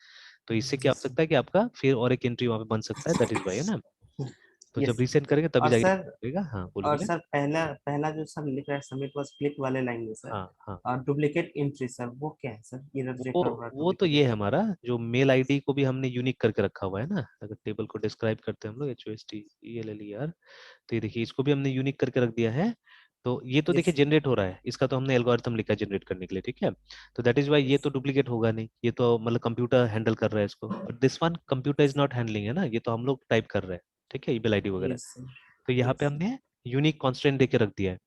तो इससे क्या हो यस सकता है कि आपका फिर और एक एंट्री वहां पे बन सकता है, दैट इज वाई, है ना। सर। तो जब यस। रिसेंड करेंगे तभी और जाके सर, करेगा। हाँ बोले और बोले। सर पहला पहला जो सर लिख रहा है सबमिट वाज क्लिक वाले लाइन में सर, हाँ हाँ, और डुप्लीकेट एंट्री सर वो क्या है सर? एरर वो देखा हुआ वो तो डुप्लीकेट ये है एंट्री। हमारा जो मेल आईडी को भी हमने यूनिक करके रखा हुआ है ना, अगर टेबल को डिस्क्राइब करते हैं हम लोग, HOSTELLER, तो ये देखिए इसको भी हमने यूनिक करके रख दिया है। तो ये तो यस देखिए सर। जनरेट हो रहा है, इसका तो हमने एल्गोरिथम लिखा है जनरेट करने के लिए, ठीक है। तो दैट इज वाई ये यस। तो डुप्लीकेट होगा नहीं, ये तो मतलब कंप्यूटर हैंडल कर रहा है इसको, but this one computer is not handling, है ना, ये तो हम लोग टाइप कर रहे हैं, ठीक है, ईमेल आईडी वगैरह। Yes sir. तो यहाँ पे यस। हमने यूनिक कॉन्स्टेंट दे के रख दिया है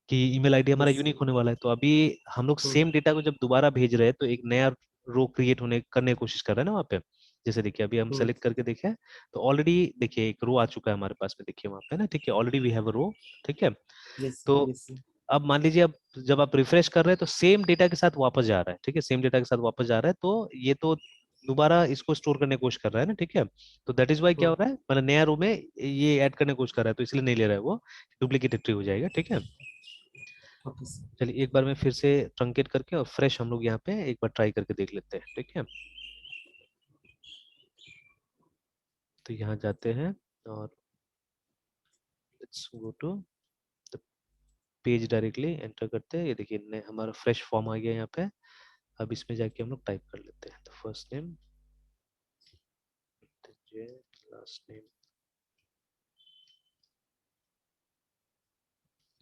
कि ईमेल आईडी हमारा यस। यूनिक होने वाला है। तो अभी हम लोग हम्म। सेम डेटा को जब दोबारा भेज रहे हैं तो एक नया रो क्रिएट होने करने की कोशिश कर रहे हैं ना वहाँ पे। जैसे देखिए अभी हम हम्म। सेलेक्ट करके देखें तो ऑलरेडी देखिए एक रो आ चुका है हमारे पास में, देखिए वहाँ पे ना, ठीक है, ऑलरेडी वी हैव अ रो, ठीक है। यस। तो यस। अब मान लीजिए अब जब आप रिफ्रेश कर रहे हैं तो सेम डेटा के साथ वापस जा रहा है, ठीक है, सेम डेटा के साथ वापस जा रहा है, तो ये तो दोबारा इसको स्टोर करने की कोशिश कर रहा है ना, ठीक है। तो दैट इज वाई क्या हम्म। हो रहा है, मतलब नया रो में ये ऐड करने की कोशिश कर रहा है, तो इसलिए नहीं ले रहा है वो, डुप्लीकेट एंट्री हो जाएगा, ठीक है। Okay sir. चलिए एक बार मैं फिर से ट्रंकेट करके और फ्रेश हम लोग यहाँ पे एक बार ट्राई करके देख लेते हैं, ठीक है। तो यहाँ जाते हैं और let's go to the page, directly enter करते हैं, ये देखिए हमारा फ्रेश फॉर्म आ गया यहाँ पे। अब इसमें जाके हम लोग टाइप कर लेते हैं, तो फर्स्ट नेम लास्ट नेम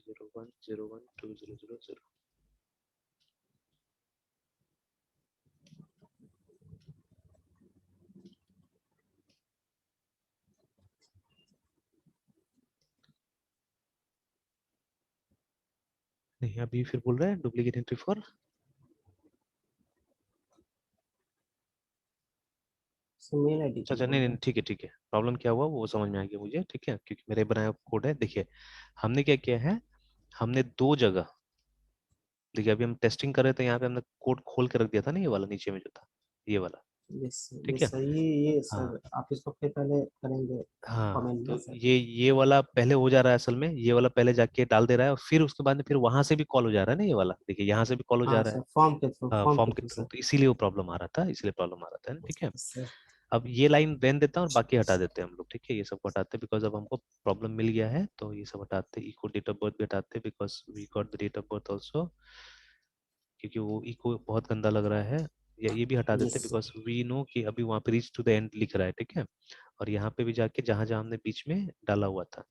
01012000। नहीं, अभी फिर बोल रहा है duplicate entry for. Mail ID अच्छा की अच्छा, बोल नहीं रहे नहीं, हैं। ठीक है ठीक है, प्रॉब्लम क्या हुआ वो समझ में आ गया मुझे, ठीक है, क्योंकि मेरे बनाया कोड है। देखिए हमने क्या किया है, हमने दो जगह, देखिए अभी हम टेस्टिंग कर रहे थे, यहाँ पे हमने कोड खोल के रख दिया था ना, ये वाला नीचे में जो था, ये वाला, यस ठीक है। यस सर, ये हाँ सर आप इसको फिर पहले करेंगे हाँ, कमेंट में तो सर। ये वाला पहले हो जा रहा है असल में, ये वाला पहले जाके डाल दे रहा है, और फिर उसके बाद में फिर वहां से भी कॉल हो जा रहा है ना, ये वाला देखिए यहाँ से भी कॉल हो जा हाँ रहा है। सर, फॉर्म के थ्रू, हाँ, फॉर्म फॉर्म के के थ्रू थ्रू, सर। तो इसीलिए वो प्रॉब्लम आ रहा था, इसलिए प्रॉब्लम आ रहा था ना, ठीक है। सर अब ये लाइन रहने देता हूँ और बाकी हटा देते हैं हम लोग, ठीक है, ये सब हटाते हैं बिकॉज अब हमको प्रॉब्लम मिल गया है, तो ये सब हटाते हैं, इको डेट ऑफ बर्थ भी हटाते हैं because we got the date of birth also, क्योंकि वो इको बहुत गंदा लग रहा है। या ये भी हटा देते यस हैं सर। बिकॉज वी नो कि अभी वहाँ पे रीच टू द एंड लिख रहा है, ठीक है। और यहाँ पे भी जाके जहां जहां हमने बीच में डाला हुआ था,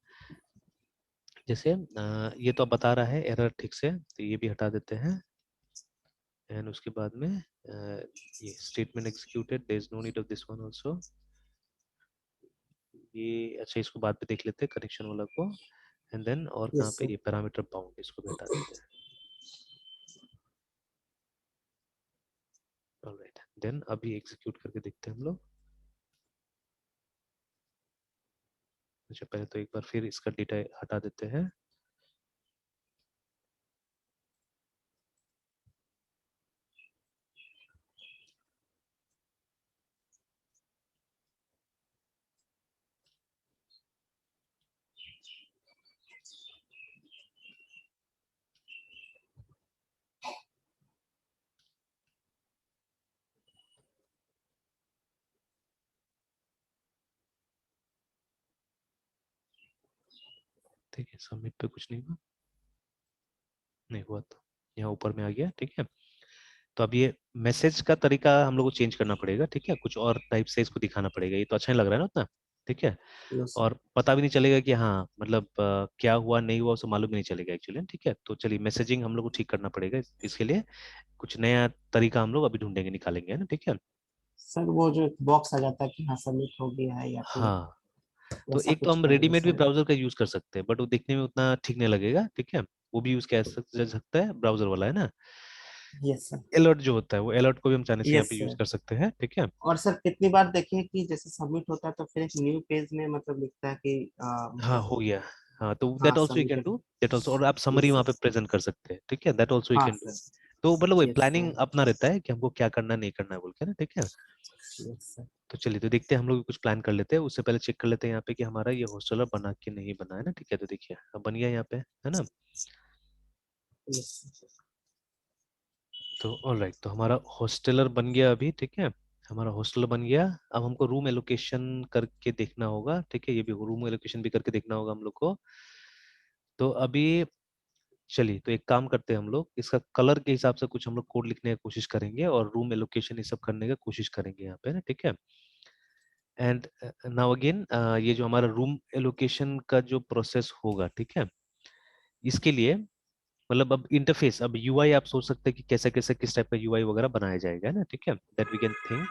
जैसे ये तो अब बता रहा है एरर ठीक से, तो ये भी हटा देते हैं। एंड उसके बाद में ये statement executed, there is no need of this one also. ये अच्छा, इसको बाद में देख लेते हैं कनेक्शन वाला को। एंड देन और कहाँ यस पे, सर। ये पैरामीटर बाउंड, इसको भी हटा देते हैं। ऑलराइट, देन अभी एग्जीक्यूट करके देखते हैं हम लोग। अच्छा, पहले तो एक बार फिर इसका डेटा हटा देते हैं। ठीक है, सबमिट पे कुछ नहीं हुआ, नहीं हुआ तो यहाँ ऊपर में आ गया, ठीक है। तो अब ये मैसेज का तरीका हम लोग को चेंज करना पड़ेगा, ठीक है, कुछ और टाइप से इसको दिखाना पड़ेगा, ये तो अच्छा नहीं लग रहा है ना उतना, ठीक है। Yes sir. और पता भी नहीं चलेगा कि हाँ मतलब क्या हुआ नहीं हुआ, उसे मालूम भी नहीं चलेगा एक्चुअली, ठीक है। तो चलिए मैसेजिंग हम लोग को ठीक करना पड़ेगा, इसके लिए कुछ नया तरीका हम लोग अभी ढूंढेंगे, निकालेंगे, है ना, ठीक है। सर वो जो बॉक्स आ जाता है कि हाँ सबमिट हो गया है या फिर हाँ, तो वैसा एक तो कुछ हम करेंगे रेडीमेड भी सर। ब्राउजर का यूज कर सकते हैं, बट वो देखने में उतना ठीक नहीं लगेगा, ठीक है। वो भी यूज किया जा सकता है, ब्राउजर वाला है ना, यस सर। अलर्ट जो होता है, वो अलर्ट को भी हम चाहने से यहाँ यस पे यूज सर। कर सकते हैं, ठीक है। और सर कितनी बार देखें कि जैसे सबमिट होता है तो फिर एक न्यू पेज में मतलब लिखता है कि हाँ, मतलब हो गया। हाँ, तो हाँ that also you can submitted. Do, that also, और आप समरी यस वहाँ सर। पे प्रेजेंट कर सकते हैं, ठीक है, दैट आल्सो यू हाँ कैन डू। सर। तो मतलब वो यस प्लानिंग सर। अपना रहता है कि हमको क्या करना नहीं करना है बोल के ना, ठीक है। Yes sir. तो चलिए, तो देखते हैं, हम लोग कुछ प्लान कर लेते हैं, उससे पहले चेक कर लेते हैं यहाँ पे कि हमारा ये हॉस्टलर बना कि नहीं बना है ना, ठीक है। तो देखिए अब बन गया यहाँ पे, है ना। Yes sir. तो ऑलराइट, तो हमारा हॉस्टलर बन गया अभी, ठीक है। हमारा हॉस्टल बन गया। अब हमको रूम एलोकेशन करके देखना होगा, ठीक है, ये भी रूम एलोकेशन भी करके देखना होगा हम लोग को। तो अभी चलिए, तो एक काम करते हैं, हम लोग इसका कलर के हिसाब से कुछ हम लोग कोड लिखने की कोशिश करेंगे, और रूम एलोकेशन ये सब करने की कोशिश करेंगे यहाँ पे ना, ठीक है। एंड नाउ अगेन, ये जो हमारा रूम एलोकेशन का जो प्रोसेस होगा, ठीक है, इसके लिए मतलब अब इंटरफेस, अब यूआई आप सोच सकते हैं कि कैसे कैसे किस टाइप का यूआई वगैरह बनाया जाएगा, है ना, ठीक है, दैट वी कैन थिंक।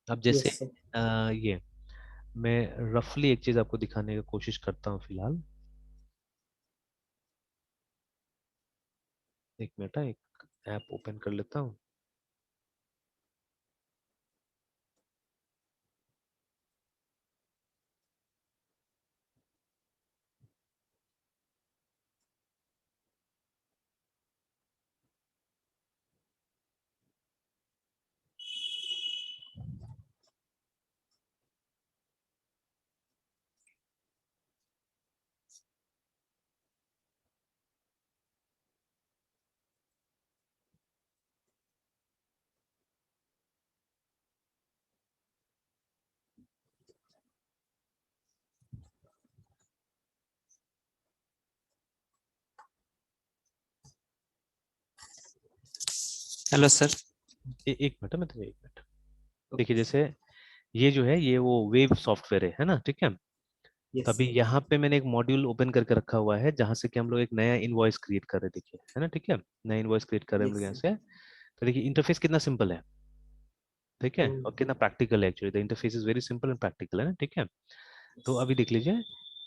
अब जैसे यस सर। ये मैं रफली एक चीज आपको दिखाने की कोशिश करता हूँ फिलहाल। एक मिनट, एक ऐप ओपन कर लेता हूँ। Hello sir. एक मिनट, मैं तो एक मिनट। देखिए ओके सर। जैसे ये जो है ये वो वेब सॉफ्टवेयर है ना, ठीक है। तो यस। अभी यहाँ पे मैंने एक मॉड्यूल ओपन करके रखा हुआ है जहाँ से कि हम लोग एक नया इनवॉइस क्रिएट कर रहे हैं, देखिए है ना, ठीक है। नया इनवॉइस क्रिएट कर रहे हैं हम लोग यस यहाँ सर। से। तो देखिए इंटरफेस कितना सिंपल है, ठीक है, और कितना प्रैक्टिकल है actually. The interface is very simple and practical, है ना, ठीक है। तो अभी देख लीजिए।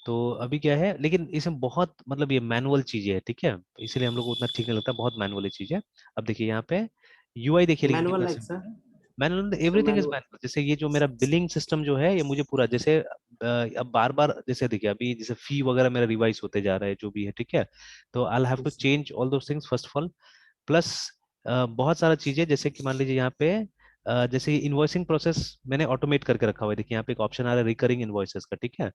तो अभी क्या है, लेकिन इसमें बहुत मतलब ये मैनुअल चीजें है, ठीक है, इसीलिए हम लोग को उतना ठीक नहीं लगता, बहुत मैनुअल चीज है। अब देखिए यहाँ पे यूआई देखिए, लेकिन मैनुअल कितना लाइक सर। सिंपल है। मैनुअल, तो एवरीथिंग इज मैनुअल। मैनुअल। जैसे ये जो मेरा बिलिंग सिस्टम जो है ये मुझे पूरा जैसे अब बार बार जैसे देखिए अभी जैसे फी वगैरह मेरा रिवाइज होते जा रहा है जो भी है, ठीक है। तो I have to yes change all those things first of all. Plus बहुत सारा चीजें जैसे कि मान लीजिए यहाँ पे जैसे इन्वॉइसिंग प्रोसेस मैंने ऑटोमेट करके रखा हुआ है। देखिए यहाँ पे एक ऑप्शन आ रहा है रिकरिंग इन्वॉइसेस का, ठीक है।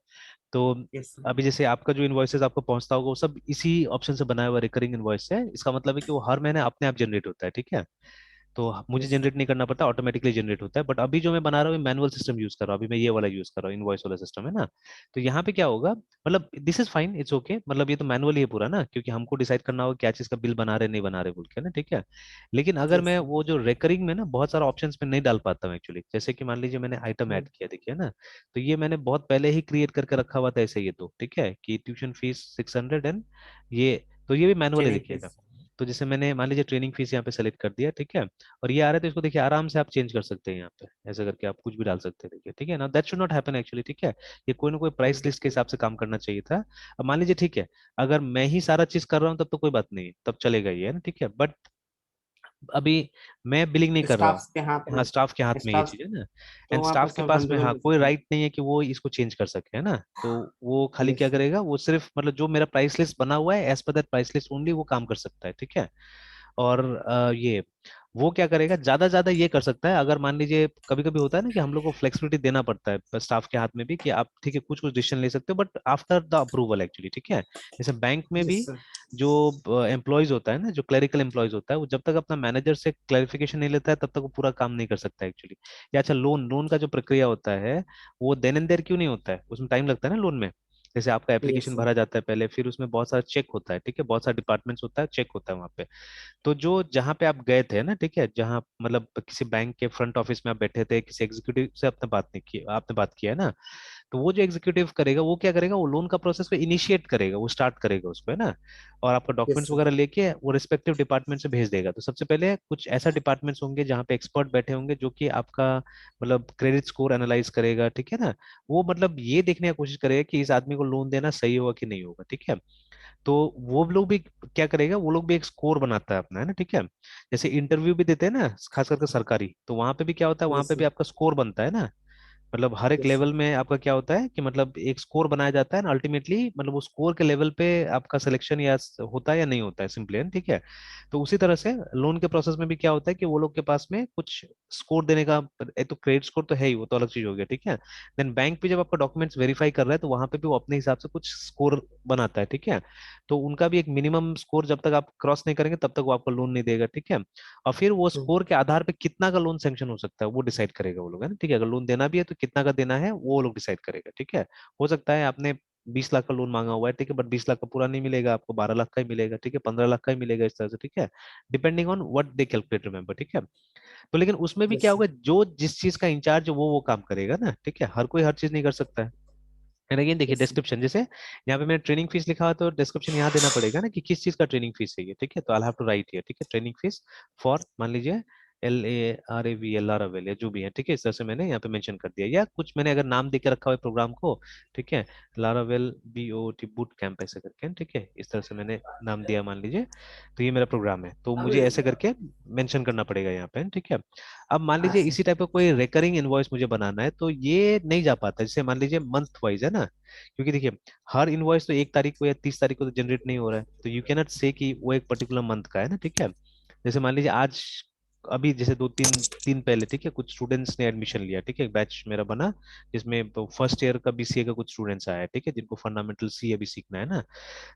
तो यस सर। अभी जैसे आपका जो इन्वॉइसेस आपको पहुंचता होगा वो सब इसी ऑप्शन से बनाया हुआ रिकरिंग इन्वॉइस है। इसका मतलब है कि वो हर महीने अपने आप जनरेट होता है, ठीक है। तो मुझे यस सर। जनरेट नहीं करना पड़ता, ऑटोमेटिकली जनरेट होता है। बट अभी जो मैं बना रहा हूँ मैनुअल सिस्टम यूज कर रहा हूँ, अभी मैं ये वाला यूज कर रहा हूँ, इनवॉइस वाला सिस्टम है ना। तो यहाँ पे क्या होगा, मतलब this is fine, it's okay, मतलब ये तो मैनुअल ही है पूरा ना, क्योंकि हमको डिसाइड करना होगा क्या चीज का बिल बना रहे नहीं बना रहे बोल के ना, ठीक है। लेकिन अगर यस मैं सर। वो जो रेकरिंग में ना बहुत सारा ऑप्शंस में नहीं डाल पाता हूँ एक्चुअली। जैसे कि मान लीजिए मैंने आइटम ऐड किया, देखिए ना। तो ये मैंने बहुत पहले ही क्रिएट करके रखा हुआ था ऐसे, ये तो ठीक है कि ट्यूशन फीस 600 एंड ये, तो ये भी मैनुअल है ट्रेनिंग देखिएगा। फीस। तो जैसे मैंने मान लीजिए ट्रेनिंग फीस यहाँ पे सेलेक्ट कर दिया, ठीक है। और ये आ रहा है तो इसको देखिए आराम से आप चेंज कर सकते हैं यहाँ पे, ऐसे करके आप कुछ भी डाल सकते हैं, देखिए, ठीक है ना। That should not happen actually, ठीक है। ये कोई ना कोई प्राइस लिस्ट के हिसाब से काम करना चाहिए था। अब मान लीजिए ठीक है, अगर मैं ही सारा चीज कर रहा हूँ तब तो कोई बात नहीं है, तब चलेगा ये, है ना, ठीक है। बट अभी मैं बिलिंग नहीं कर रहा हूँ। स्टाफ के हाथ हाँ, में। स्टाफ के हाथ में ये स्टाफ। चीज है ना। तो एंड वहाँ पे स्टाफ के सब पास में हाँ हैंडलेबल हो कोई सकता है। राइट नहीं है कि वो इसको चेंज कर सके, है ना। तो वो खाली क्या यस सर। करेगा, वो सिर्फ मतलब जो मेरा प्राइस लिस्ट बना हुआ है as per that price list only वो काम कर सकता है, ठीक है। और ये वो क्या करेगा, ज्यादा ये कर सकता है अगर मान लीजिए कभी कभी होता है ना कि हम लोग को फ्लेक्सिबिलिटी देना पड़ता है स्टाफ के हाथ में भी, कि आप ठीक है कुछ कुछ डिसीजन ले सकते हो but after the approval actually, ठीक है। जैसे बैंक में यस भी सर। जो एम्प्लॉयज होता है ना, जो क्लरिकल एम्प्लॉयज होता है, वो जब तक अपना मैनेजर से क्लैरिफिकेशन नहीं लेता है तब तक वो पूरा काम नहीं कर सकता एक्चुअली। या अच्छा, लोन लोन का जो प्रक्रिया होता है वो देन एंड देयर क्यों नहीं होता है, उसमें टाइम लगता है ना लोन में। जैसे आपका यस एप्लीकेशन सर। भरा जाता है पहले, फिर उसमें बहुत सारा चेक होता है, ठीक है, बहुत सारे डिपार्टमेंट्स होता है, चेक होता है वहाँ पे। तो जो जहाँ पे आप गए थे ना, ठीक है, जहाँ मतलब किसी बैंक के फ्रंट ऑफिस में आप बैठे थे, किसी एग्जीक्यूटिव से आपने बात नहीं की, आपने बात किया है ना। तो वो जो एग्जीक्यूटिव करेगा वो क्या करेगा, वो लोन का प्रोसेस को इनिशिएट करेगा, वो स्टार्ट करेगा उसको, है ना। और आपका यस डॉक्यूमेंट्स सर। वगैरह लेके वो रिस्पेक्टिव डिपार्टमेंट से भेज देगा। तो सबसे पहले कुछ ऐसा डिपार्टमेंट्स होंगे जहाँ पे एक्सपर्ट बैठे होंगे जो कि आपका मतलब क्रेडिट स्कोर एनालाइज करेगा, ठीक है ना। वो मतलब ये देखने की कोशिश करेगा कि इस आदमी को लोन देना सही होगा कि नहीं होगा, ठीक है। तो वो लोग भी क्या करेगा, वो लोग भी एक स्कोर बनाता है अपना, है ना, ठीक है। जैसे इंटरव्यू भी देते हैं ना खास करके सरकारी, तो वहां पे भी क्या होता है, वहां यस पे भी सर। आपका स्कोर बनता है ना। मतलब हर एक यस सर। लेवल में आपका क्या होता है कि मतलब एक स्कोर बनाया जाता है ना अल्टीमेटली, मतलब वो स्कोर के लेवल पे आपका सिलेक्शन या होता है या नहीं होता है सिंपली, है ना, ठीक है। तो उसी तरह से लोन के प्रोसेस में भी क्या होता है कि वो लोग के पास में कुछ स्कोर देने का, एक तो क्रेडिट स्कोर तो है ही, वो तो अलग चीज हो गया, ठीक है। देन बैंक भी जब आपका डॉक्यूमेंट्स वेरीफाई कर रहा है तो वहां पे भी वो अपने हिसाब से कुछ स्कोर बनाता है, ठीक है। तो उनका भी एक मिनिमम स्कोर जब तक आप क्रॉस नहीं करेंगे तब तक वो आपको लोन नहीं देगा, ठीक है। और फिर वो स्कोर के आधार पे कितना का लोन सैंक्शन हो सकता है वो डिसाइड करेगा वो लोग, है ना, ठीक है। अगर लोन देना भी है तो कितना का देना है वो लोग डिसाइड करेगा, ठीक है। हो सकता है आपने 20 लाख का लोन मांगा हुआ है, ठीक है, बट 20 लाख का पूरा नहीं मिलेगा आपको, 12 लाख का ही मिलेगा, ठीक है, 15 लाख का ही मिलेगा, इस तरह से, ठीक है। Depending on what they calculate, remember, ठीक है। तो लेकिन उसमें भी क्या यस सर। होगा, जो जिस चीज का इंचार्ज है वो काम करेगा ना, ठीक है, हर कोई हर चीज नहीं कर सकता है। एंड अगेन देखिए यस सर। डिस्क्रिप्शन, जैसे यहाँ पे मैंने ट्रेनिंग फीस लिखा हुआ तो डिस्क्रिप्शन यहाँ देना पड़ेगा ना कि किस चीज का ट्रेनिंग फीस है ये, ठीक है। तो I have to write here, ठीक है, ट्रेनिंग फीस फॉर मान लीजिए LARAVL या जो भी है, ठीक है, इस तरह से मैंने यहाँ पे मेंशन कर दिया, या कुछ मैंने अगर नाम देके रखा हुआ है प्रोग्राम को, ठीक है, लारावेल BOT बूट कैंप ऐसे करके, ठीक है, इस तरह से मैंने नाम दिया मान लीजिए। तो ये मेरा प्रोग्राम है, तो मुझे ऐसे करके मेंशन करना पड़ेगा यहाँ पे, ठीक है। अब मान लीजिए अच्छा। इसी टाइप का कोई रिकरिंग इनवॉइस मुझे बनाना है तो ये नहीं जा पाता, जैसे मान लीजिए मंथ वाइज है ना, क्योंकि देखिए हर इनवॉइस तो 1 तारीख को या 30 तारीख को तो जनरेट नहीं हो रहा है, तो यू कैन नॉट से कि वो एक पर्टिकुलर मंथ का है ना, ठीक है। जैसे मान लीजिए आज अभी जैसे 2-3 दिन पहले, ठीक है, कुछ स्टूडेंट्स ने एडमिशन लिया, ठीक है, एक बैच मेरा बना जिसमें फर्स्ट ईयर का BCA का कुछ स्टूडेंट्स आया है, ठीक है, जिनको फंडामेंटल सी अभी सीखना है ना।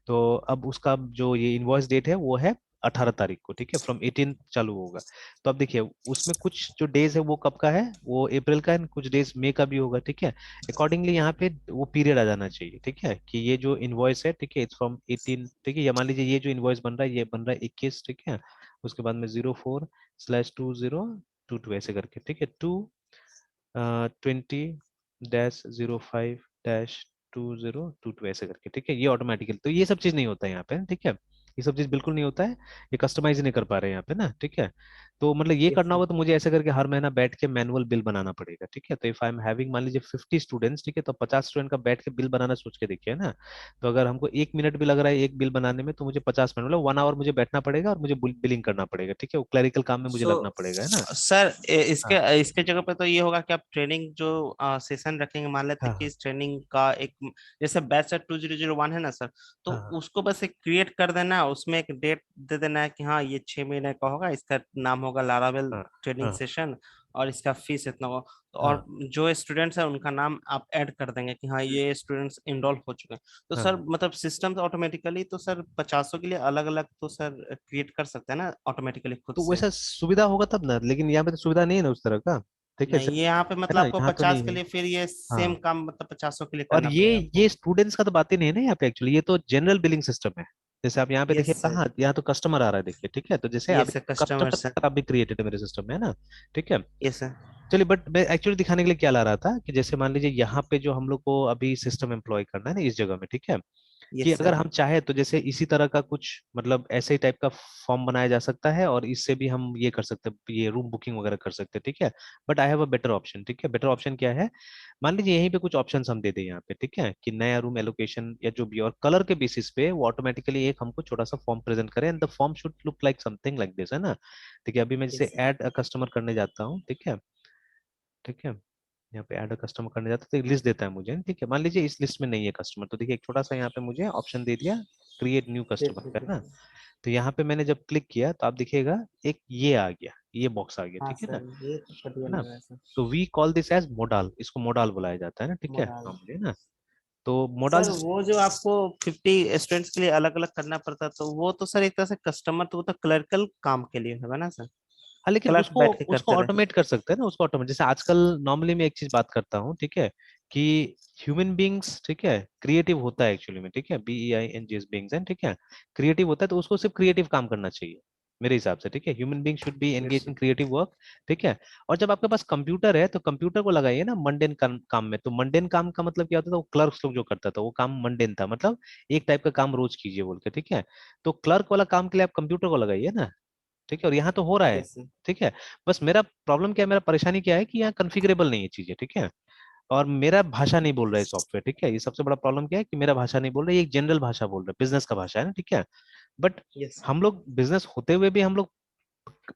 तो अब उसका जो ये इनवॉइस डेट है वो है 18 तारीख को, ठीक है, फ्रॉम 18 चालू होगा। तो अब देखिए उसमें कुछ जो डेज है वो कब का है, वो अप्रैल का है, कुछ डेज मई का भी होगा, ठीक है। अकॉर्डिंगली यहाँ पे वो पीरियड आ जाना चाहिए, ठीक है, कि ये जो इनवॉइस है, ठीक है, इट्स फ्रॉम 18, ठीक है, या मान लीजिए ये जो इनवॉइस बन रहा है ये बन रहा है 21, ठीक है, उसके बाद में 04/2022 ऐसे करके, ठीक है, 20-05-2022 ऐसे करके, ठीक है, ये ऑटोमेटिकल, तो ये सब चीज नहीं होता है यहाँ पे, ठीक है, ये सब चीज बिल्कुल नहीं होता है, ये कस्टमाइज नहीं कर पा रहे हैं यहाँ पे ना, ठीक है। तो मतलब ये यस करना सर। होगा तो मुझे ऐसे करके हर महीना बैठ के मैनुअल बिल बनाना पड़ेगा, ठीक है। तो इफ आई एम हैविंग मान लीजिए 50 स्टूडेंट्स, ठीक है, तो 50 स्टूडेंट का बैठ के बिल बनाना सोच के देखिए ना। तो अगर हमको 1 मिनट भी लग रहा है एक बिल बनाने में, तो मुझे 50 मिनट मतलब 1 आवर मुझे बैठना पड़ेगा और मुझे बिलिंग करना पड़ेगा, ठीक है, वो क्लरिकल काम में मुझे सो लगना पड़ेगा, है ना। सर इसके हाँ इसके जगह पे तो ये होगा कि आप ट्रेनिंग जो सेशन रखेंगे, मान लेते हाँ हैं कि हाँ इस ट्रेनिंग का एक, जैसे बैच सर 2001 है ना सर, तो हाँ हाँ उसको बस एक क्रिएट कर देना है, उसमें एक डेट दे देना है कि हाँ ये 6 महीने का होगा, इसका नाम होगा लारावेल हाँ ट्रेनिंग हाँ सेशन, और इसका फीस इतना होगा। तो हाँ और जो स्टूडेंट्स है उनका नाम आप ऐड कर देंगे कि हाँ ये स्टूडेंट्स इनरोल हो चुके हैं। तो हाँ सर हाँ। मतलब सिस्टम ऑटोमेटिकली तो सर 50 के लिए अलग अलग तो सर क्रिएट कर सकते हैं ना ऑटोमेटिकली खुद तो से। वैसा सुविधा होगा तब ना, लेकिन यहाँ पे तो सुविधा नहीं है ना उस तरह का, ठीक है, नहीं सिर्फ ये यहाँ पे है मतलब ना, आपको यहाँ तो 50 नहीं के है। लिए फिर ये सेम हाँ, काम मतलब 50 के लिए और करना पड़ेगा आपको। ये स्टूडेंट्स का तो बात ही नहीं है ना यहाँ पे, एक्चुअली ये तो जनरल बिलिंग सिस्टम है। जैसे आप यहाँ पे यस देखिए सर। कहाँ, यहाँ तो कस्टमर आ रहा है देखिए, ठीक है, तो जैसे ये अभी सर कस्टमर सर। कस्टमर आप भी क्रिएटेड है मेरे सिस्टम में, है ना, ठीक है। ये सर। चलिए, बट मैं एक्चुअली दिखाने के लिए क्या ला रहा था कि जैसे मान लीजिए यहाँ पे जो हम लोग को अभी सिस्टम एम्प्लॉय करना है ना इस जगह में, ठीक है, कि यस अगर सर। हम चाहे तो जैसे इसी तरह का कुछ मतलब ऐसे ही टाइप का फॉर्म बनाया जा सकता है और इससे भी हम ये कर सकते हैं, ये रूम बुकिंग वगैरह कर सकते हैं, ठीक है। But I have a better option, ठीक है, बेटर ऑप्शन क्या है, मान लीजिए यहीं पे कुछ ऑप्शंस हम दे दें यहाँ पे, ठीक है, कि नया रूम एलोकेशन या जो भी, और कलर के बेसिस पे वो ऑटोमेटिकली एक हमको छोटा सा फॉर्म प्रेजेंट करे, and the form should look like something like this, है ना। ठीक है, अभी मैं जैसे yes sir. Add a customer करने जाता हूँ, ठीक है, ठीक है, यहाँ पे ऐड अ कस्टमर करने जाता हूँ तो एक लिस्ट देता है मुझे, ठीक है, मान लीजिए इस लिस्ट में नहीं है कस्टमर, तो देखिए एक छोटा सा यहाँ पे मुझे ऑप्शन दे दिया, क्रिएट न्यू देख कस्टमर का, है लीजिए ना। सर। तो यहाँ पे मैंने जब क्लिक किया तो आप देखिएगा एक ये आ गया, ये बॉक्स आ गया, हाँ ठीक है ना, सर ये तो बढ़िया है ना। लग रहा है सर। तो we call this as modal, इसको मोडाल बुलाया जाता है ना, ठीक है, मोडाल। नॉर्मली, है ना। तो मोडाल सर वो जो आपको 50 स्टूडेंट्स के लिए अलग अलग करना पड़ता तो वो तो सर एक तरह से कस्टमर, तो वो तो क्लरिकल काम के लिए होगा ना सर, हाँ, लेकिन क्लर्क उसको बैठ के उसको करते रहे। ऑटोमेट कर सकते हैं ना, उसको ऑटोमेट, जैसे आजकल नॉर्मली मैं एक चीज बात करता हूँ, ठीक है, कि ह्यूमन बींग्स, ठीक है, क्रिएटिव होता है एक्चुअली में, ठीक है, BEINGS बींग्स हैं, ठीक है, क्रिएटिव होता है, तो उसको सिर्फ क्रिएटिव काम करना चाहिए मेरे हिसाब से, ठीक है, human being should be yes engage in sir. Creative work, ठीक है। और जब आपके पास कंप्यूटर है तो कंप्यूटर को लगाइए ना मंडेन काम में, तो मंडेन काम का मतलब क्या होता था, वो क्लर्क्स लोग जो करता था वो काम मंडेन था, मतलब एक टाइप का काम रोज कीजिए बोल के, ठीक है। तो क्लर्क वाला काम के लिए आप कंप्यूटर को लगाइए ना, ठीक है, और यहाँ तो हो रहा है, यस सर। ठीक है। बस मेरा प्रॉब्लम क्या है, मेरा परेशानी क्या है कि यहाँ कॉन्फ़िगरेबल नहीं है चीजें, ठीक है, और मेरा भाषा नहीं बोल रहा है सॉफ्टवेयर, ठीक है, ये सबसे बड़ा प्रॉब्लम क्या है कि मेरा भाषा नहीं बोल रहा है, ये एक जनरल भाषा बोल रहा है, बिजनेस का भाषा है ना, ठीक है। But yes sir. हम लोग बिजनेस होते हुए भी हम लोग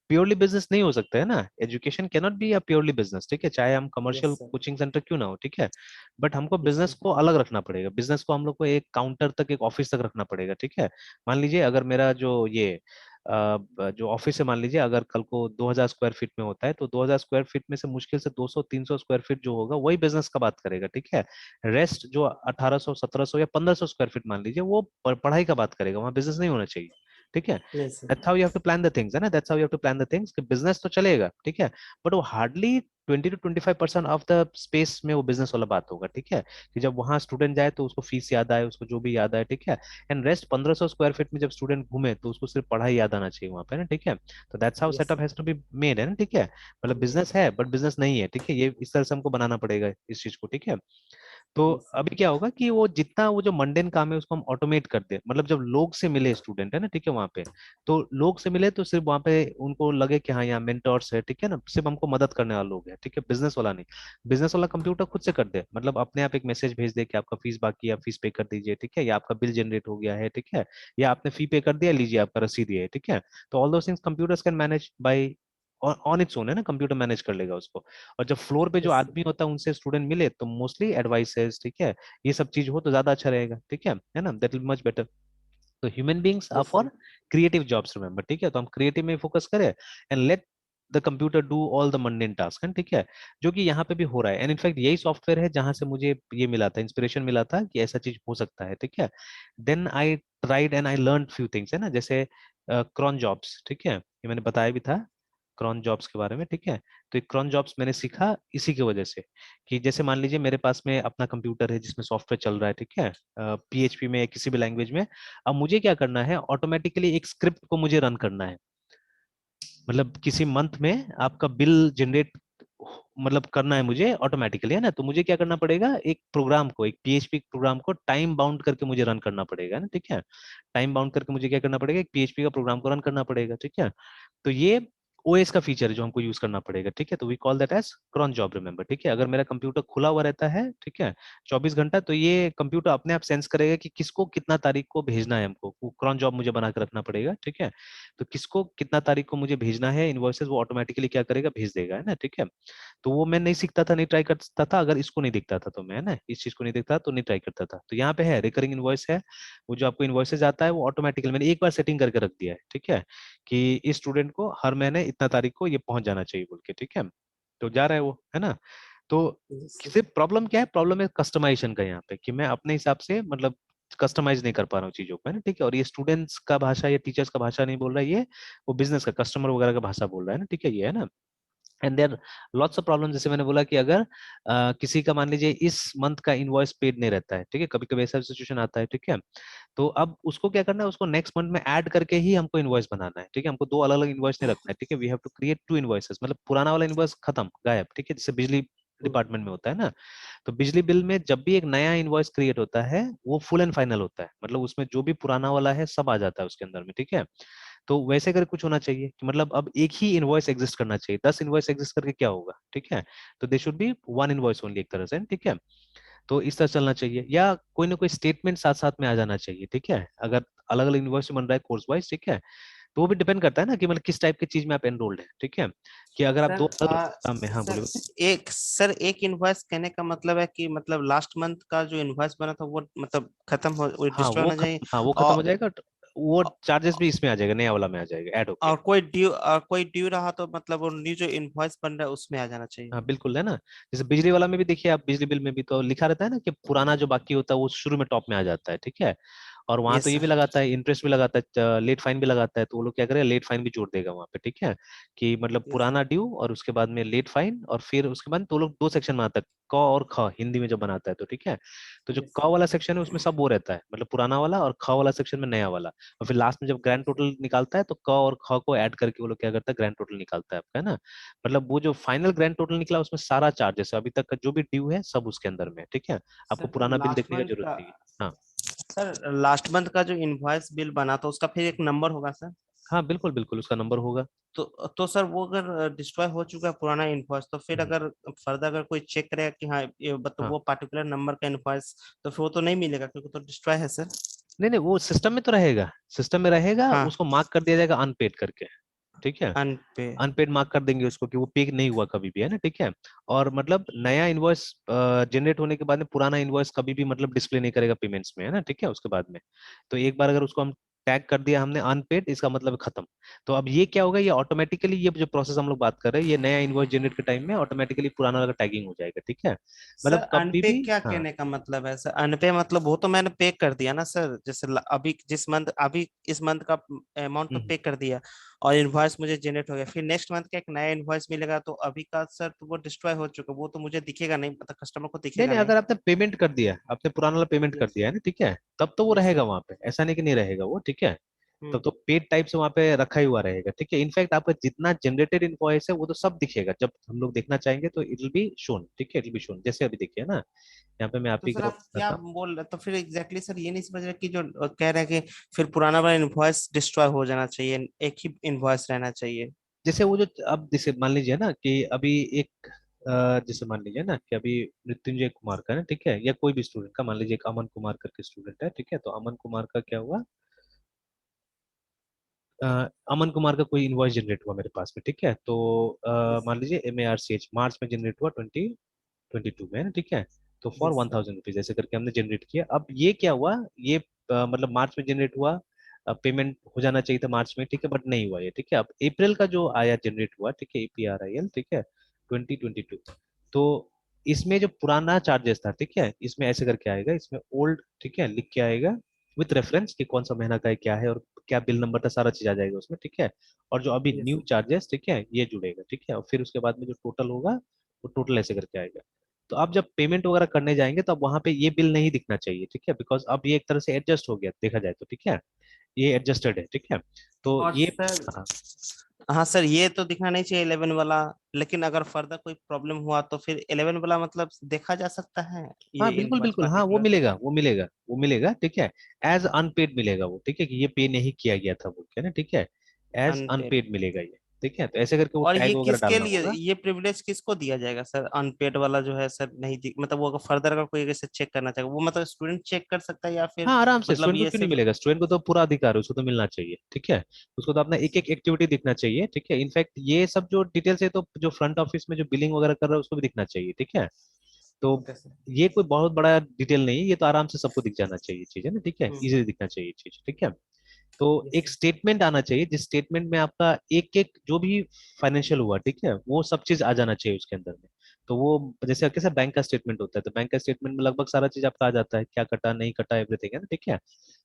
प्योरली बिजनेस नहीं हो सकते है ना, education cannot be a purely business, ठीक है, चाहे हम yes commercial sir. Coaching centre क्यों ना हो, ठीक है। बट हमको यस बिजनेस सर। को अलग रखना पड़ेगा, बिजनेस को हम लोग को एक काउंटर तक, एक ऑफिस तक रखना पड़ेगा, ठीक है। मान लीजिए अगर मेरा जो ये जो ऑफिस है, मान लीजिए अगर कल को 2000 स्क्वायर फीट में होता है, तो 2000 स्क्वायर फीट में से मुश्किल से 200-300 स्क्वायर फीट जो होगा वही बिजनेस का बात करेगा, ठीक है। रेस्ट जो 1800 1700 या 1500 स्क्वायर फीट मान लीजिए वो पढ़ाई का बात करेगा, वहां बिजनेस नहीं होना चाहिए, ठीक है। नहीं sir. That's how you have to plan the things, है ना, that's how you have to plan the things, कि बिजनेस तो चलेगा, ठीक है, बट वो hardly 20 to 25% of the space में वो बिजनेस वाला बात होगा, ठीक है, कि जब वहां स्टूडेंट जाए तो उसको फीस याद आए, उसको जो भी याद आए, ठीक है। एंड रेस्ट 1500 स्क्वायर फीट में जब स्टूडेंट घूमे तो उसको सिर्फ पढ़ाई याद आना चाहिए वहां पे ना, ठीक है। तो that's how yes setup sir. Has to be made, है ना, ठीक है। मतलब बिजनेस है बट बिजनेस नहीं है, ठीक है, ये इस तरह से हमको बनाना पड़ेगा इस चीज को, ठीक है। तो यस सर। अभी क्या होगा कि वो जितना वो जो मंडेन काम है उसको हम ऑटोमेट कर दे, मतलब जब लोग से मिले स्टूडेंट, है ना, ठीक है, वहां पे तो लोग से मिले तो सिर्फ वहां पे उनको लगे कि हाँ यहाँ मेंटोर्स है, ठीक है ना, सिर्फ हमको मदद करने वाले लोग हैं, ठीक है, बिजनेस वाला नहीं। बिजनेस वाला कंप्यूटर खुद से कर दे, मतलब अपने आप एक मैसेज भेज दे कि आपका फीस बाकी है, आप फीस पे कर दीजिए, ठीक है, या आपका बिल जनरेट हो गया है, ठीक है, या आपने फी पे कर दिया, लीजिए आपका रसीद ये है, ठीक है। तो all those things computers can manage by on its own, है ना, कंप्यूटर मैनेज कर लेगा उसको। और जब फ्लोर पे जो यस सर। आदमी होता है उनसे स्टूडेंट मिले तो मोस्टली एडवाइसेस, ठीक है, ये सब चीज हो तो ज्यादा अच्छा रहेगा, ठीक है ना, दैट विल मच बेटर। तो human beings are yes for sir. Creative jobs, remember, ठीक है, तो हम क्रिएटिव में फोकस करें, and let the computer do all the mundane task है, ठीक है, जो कि यहाँ पे भी हो रहा है। एंड इनफैक्ट यही सॉफ्टवेयर है जहां से मुझे ये मिला था, इंस्पिरेशन मिला था कि ऐसा चीज हो सकता है, ठीक है। Then I tried and I learn few things, है ना, जैसे क्रॉन जॉब्स, ठीक है, ये मैंने बताया भी था क्रॉन जॉब्स के बारे में, ठीक है। तो क्रॉन जॉब्स मैंने सीखा इसी की वजह से, कि जैसे मान लीजिए मेरे पास में अपना कंप्यूटर है जिसमें सॉफ्टवेयर चल रहा है, ठीक है, पीएचपी में, किसी भी लैंग्वेज में। अब मुझे क्या करना है, ऑटोमेटिकली एक स्क्रिप्ट को मुझे रन करना है, मतलब किसी मंथ में आपका बिल जनरेट मतलब करना है मुझे ऑटोमेटिकली, है ना। तो मुझे क्या करना पड़ेगा, एक प्रोग्राम को, एक पीएचपी प्रोग्राम को टाइम बाउंड करके मुझे रन करना पड़ेगा ना, ठीक है। टाइम बाउंड करके मुझे क्या करना पड़ेगा, एक पीएचपी का प्रोग्राम को रन करना पड़ेगा, ठीक है। तो ये ओएस का फीचर है जो हमको यूज करना पड़ेगा, ठीक है। तो we call that as cron job, remember, ठीक है। अगर मेरा कंप्यूटर खुला हुआ रहता है, ठीक है, 24 घंटा, तो ये कंप्यूटर अपने आप सेंस करेगा कि किसको कितना तारीख को भेजना है, हमको वो क्रॉन जॉब मुझे बना के रखना पड़ेगा, ठीक है। तो किसको कितना तारीख को मुझे भेजना है इनवॉइसेस, वो ऑटोमेटिकली क्या करेगा, भेज देगा, है ना, ठीक है। तो वो मैं नहीं सीखता था, नहीं ट्राई करता था, अगर इसको नहीं दिखता था तो मैं, है ना, इस चीज को नहीं दिखता तो नहीं ट्राई करता था। तो यहाँ पे है रिकरिंग इनवॉइस है, वो जो आपको इनवॉइसेज आता है वो ऑटोमेटिकली मैंने एक बार सेटिंग करके रख दिया है, ठीक है, कि इस स्टूडेंट को हर महीने इतना तारीख को ये पहुंच जाना चाहिए बोल के, ठीक है। तो जा रहा है वो, है ना। तो Yes, sir. सिर्फ प्रॉब्लम क्या है, प्रॉब्लम है कस्टमाइजेशन का यहाँ पे, कि मैं अपने हिसाब से मतलब कस्टमाइज नहीं कर पा रहा हूँ चीजों को, है ना, ठीक है। और ये स्टूडेंट्स का भाषा या टीचर्स का भाषा नहीं बोल रहा है, ये वो बिजनेस का, कस्टमर वगैरह का भाषा बोल रहा है ना, ठीक है, ये है ना। And there lots of problem, जैसे मैंने बोला कि अगर किसी का मान लीजिए इस मंथ का इनवॉइस पेड नहीं रहता है, ठीक है, कभी कभी ऐसा सिचुएशन आता है, ठीक है। तो अब उसको क्या करना है, उसको नेक्स्ट मंथ में ऐड करके ही हमको इनवॉइस बनाना है, ठीक है। हमको दो अलग अलग इनवॉइस नहीं रखना है, ठीक है। We have to create two invoices, मतलब पुराना वाला इनवॉइस खत्म, गायब, ठीक है, जैसे बिजली Hmm. डिपार्टमेंट में होता है ना। तो बिजली बिल में जब भी एक नया इनवॉइस क्रिएट होता है, वो फुल एंड फाइनल होता है, मतलब उसमें जो भी पुराना वाला है सब आ जाता है उसके अंदर में, ठीक है। तो वैसे अगर कुछ होना चाहिए कि मतलब अब एक ही इनवॉइस एग्जिस्ट करना चाहिए, 10 इनवॉइस एग्जिस्ट करके क्या होगा, ठीक है। तो they should be one invoice only, एक तरह से, ठीक है। तो इस तरह चलना चाहिए, या कोई ना कोई स्टेटमेंट साथ साथ में आ जाना चाहिए, ठीक है, अगर अलग अलग इनवॉइस बन रहा है कोर्स वाइज, ठीक है। तो वो भी डिपेंड करता है ना कि मतलब किस टाइप की चीज में आप एनरोल्ड है, ठीक है, कि अगर आप दो सर अलग काम में, हाँ सर बोलो। एक इनवॉइस कहने का मतलब है कि मतलब लास्ट मंथ का जो इनवॉइस बना था वो मतलब खत्म हो, वो हाँ डिस्ट्रॉय होना चाहिए। हाँ वो खत्म हो और जाएगा, वो चार्जेस भी इसमें आ जाएगा, नया वाला में आ जाएगा, ऐड होके। कोई ड्यू रहा तो मतलब वो न्यू जो इनवॉइस बन रहा है उसमें आ जाना चाहिए। हाँ बिल्कुल, है ना। जैसे बिजली वाला में भी देखिए आप, बिजली बिल में भी तो लिखा रहता है ना कि पुराना जो बाकी होता है वो शुरू में टॉप में आ जाता है, ठीक है। और वहां तो यस ये भी सर। लगाता है, इंटरेस्ट भी लगाता है, लेट फाइन भी लगाता है, तो वो लोग क्या करेगा, लेट फाइन भी जोड़ देगा वहां पे, ठीक है, कि मतलब यस पुराना सर। ड्यू और उसके बाद में लेट फाइन, और फिर उसके बाद तो वो लोग दो सेक्शन बनाता है, क और ख, हिंदी में जब बनाता है तो, ठीक है। तो जो यस क सर। वाला सेक्शन है उसमें सब वो रहता है, मतलब पुराना वाला, और ख वाला सेक्शन में नया वाला। और फिर लास्ट में जब ग्रैंड टोटल निकालता है तो क और ख को ऐड करके वो लोग क्या करता है, ग्रैंड टोटल निकालता है आपका, है ना। मतलब वो जो फाइनल ग्रैंड टोटल निकला उसमें सारा चार्जेस अभी तक का जो भी ड्यू है सब उसके अंदर में है, ठीक है। आपको सर पुराना बिल लास्ट देखने का मंथ जरूरत का नहीं है। हाँ सर लास्ट मंथ का जो इनवॉइस बिल बना था उसका फिर एक नंबर होगा सर। हाँ बिल्कुल बिल्कुल, उसका नंबर होगा। तो सर वो अगर डिस्ट्रॉय हो चुका है पुराना इनवॉइस तो फिर हम्म, अगर फर्दर अगर कोई चेक करेगा कि हाँ ये मतलब हाँ वो पार्टिकुलर नंबर का इनवॉइस तो फिर वो तो नहीं मिलेगा क्योंकि तो डिस्ट्रॉय है सर। नहीं नहीं, वो सिस्टम में तो रहेगा, सिस्टम में रहेगा, हाँ। उसको मार्क कर दिया जाएगा अनपेड करके, ठीक है। अनपे। अनपेड मार्क कर देंगे उसको कि वो पे नहीं हुआ कभी भी, है ना, ठीक है। और मतलब नया इनवॉइस जनरेट होने के बाद में पुराना इनवॉइस कभी भी मतलब डिस्प्ले नहीं करेगा पेमेंट्स में, है ना, ठीक है, उसके बाद में। तो एक बार अगर उसको हम टैग कर दिया हमने अनपेड, इसका मतलब खत्म। तो अब ये क्या होगा, ये ऑटोमेटिकली, ये जो प्रोसेस हम लोग बात कर रहे हैं, ये नया इनवॉइस जनरेट के टाइम में ऑटोमेटिकली पुराना वाला टैगिंग हो जाएगा, ठीक है। सर मतलब कभी अनपे भी, क्या हाँ। कहने का मतलब है सर? अनपे मतलब वो तो मैंने पे कर दिया ना सर, जैसे अभी जिस मंथ अभी इस मंथ का अमाउंट तो हम्म। पे कर दिया और इनवॉइस मुझे जनरेट हो गया, फिर नेक्स्ट मंथ का एक नया इनवॉइस मिलेगा तो अभी का सर तो वो डिस्ट्रॉय हो चुका, वो तो मुझे दिखेगा नहीं, मतलब कस्टमर को नहीं दिखेगा नहीं, नहीं। अगर आपने पेमेंट कर दिया, आपने पुराना वाला पेमेंट कर यस। दिया है ना, ठीक है, तब तो वो यस रहेगा सर। वहां पे, ऐसा नहीं कि नहीं रहेगा वो, ठीक है। तब हम्म। तो पेड टाइप से वहां पे रखा ही हुआ रहेगा, ठीक है। इनफैक्ट आपका जितना जनरेटेड इनवॉइस है वो तो सब दिखेगा, जब हम लोग देखना चाहेंगे तो इट विल बी शोन, ठीक है, इट विल बी शोन, जैसे अभी देखिए ना, यहाँ पे मैं आप तो ही सर का आप क्या बताता हूँ। बोल रहे, तो फिर एग्जैक्टली सर ये नहीं समझ रहे कि जो कह रहे हैं कि फिर पुराना वाला इनवॉइस डिस्ट्रॉय हो जाना चाहिए, एक ही इनवॉइस रहना चाहिए। जैसे वो जो, अब जैसे मान लीजिए ना कि अभी एक जैसे मान लीजिए ना कि अभी मृत्युंजय कुमार का है ना, ठीक है, या कोई भी स्टूडेंट का, मान लीजिए एक अमन कुमार करके स्टूडेंट है, ठीक है। तो अमन कुमार का क्या हुआ, अमन कुमार का कोई इनवॉइस जनरेट हुआ मेरे पास में, ठीक है। तो यस। मान लीजिए MARCH मार्च में जनरेट हुआ 2022 में, है ना, ठीक है। तो for yes one sir. Thousand rupees ऐसे करके हमने जनरेट किया। अब ये क्या हुआ, ये मतलब मार्च में जनरेट हुआ, पेमेंट हो जाना चाहिए था मार्च में, ठीक है, बट नहीं हुआ ये, ठीक है। अब अप्रैल का जो आया जनरेट हुआ, ठीक है, APRIL, ठीक है, 2022, तो इसमें जो पुराना चार्जेस था, ठीक है, इसमें ऐसे करके आएगा, इसमें ओल्ड, ठीक है, लिख के आएगा विथ रेफरेंस कि कौन सा महीना का है, क्या है, और क्या बिल नंबर था, सारा चीज आ जाएगा उसमें, ठीक है। और जो अभी यस न्यू सर। चार्जेस, ठीक है, ये जुड़ेगा, ठीक है, और फिर उसके बाद में जो टोटल होगा वो टोटल ऐसे करके आएगा। तो आप जब पेमेंट वगैरह करने जाएंगे तो अब वहां पे ये बिल नहीं दिखना चाहिए, ठीक है, बिकॉज अब ये एक तरह से एडजस्ट हो गया देखा जाए तो, ठीक है, ये एडजस्टेड है, ठीक है। तो और ये, सर, हाँ हाँ सर, ये तो दिखना नहीं चाहिए 11 वाला। लेकिन अगर फर्दर कोई प्रॉब्लम हुआ तो फिर 11 वाला मतलब देखा जा सकता है ये हाँ बिल्कुल इनवॉइस बिल्कुल, हाँ वो पर्टिकुलर। मिलेगा, वो मिलेगा, वो मिलेगा, ठीक है। एज अनपेड मिलेगा वो, ठीक है, कि ये पे नहीं किया गया था बोल के ना, ठीक है, एज अनपेड। अनपेड मिलेगा ये, ठीक है। तो ऐसे करके वो और ये टैग वगैरह किसके डालना लिए, होगा। ये प्रिविलेज किसको दिया जाएगा सर? अनपेड वाला जो है सर, नहीं मतलब वो अगर फर्दर अगर कोई ऐसे चेक करना चाहेगा, वो मतलब स्टूडेंट चेक कर सकता है या फिर हाँ आराम से, मतलब स्टूडेंट को ये क्यों नहीं सिर्फ। मिलेगा, स्टूडेंट को तो पूरा अधिकार है, उसको तो मिलना चाहिए, ठीक है। उसको तो अपना एक एक एक्टिविटी दिखना चाहिए, ठीक है। इनफैक्ट ये सब जो डिटेल्स है तो जो फ्रंट ऑफिस में जो बिलिंग वगैरह कर रहा है उसको भी दिखना चाहिए, ठीक है। तो ओके सर। ये कोई बहुत बड़ा डिटेल नहीं है, ये तो आराम से सबको दिख जाना चाहिए चीज, है ना, ठीक है, इजीली दिखना चाहिए चीज, ठीक है। तो यस एक सर। स्टेटमेंट आना चाहिए जिस स्टेटमेंट में आपका एक एक जो भी फाइनेंशियल हुआ, ठीक है, वो सब चीज आ जाना चाहिए उसके अंदर में। तो वो जैसे कैसे बैंक का स्टेटमेंट होता है, तो बैंक का स्टेटमेंट में लगभग सारा चीज आपका आ जाता है, क्या कटा नहीं कटा एवरीथिंग, है ना, ठीक है।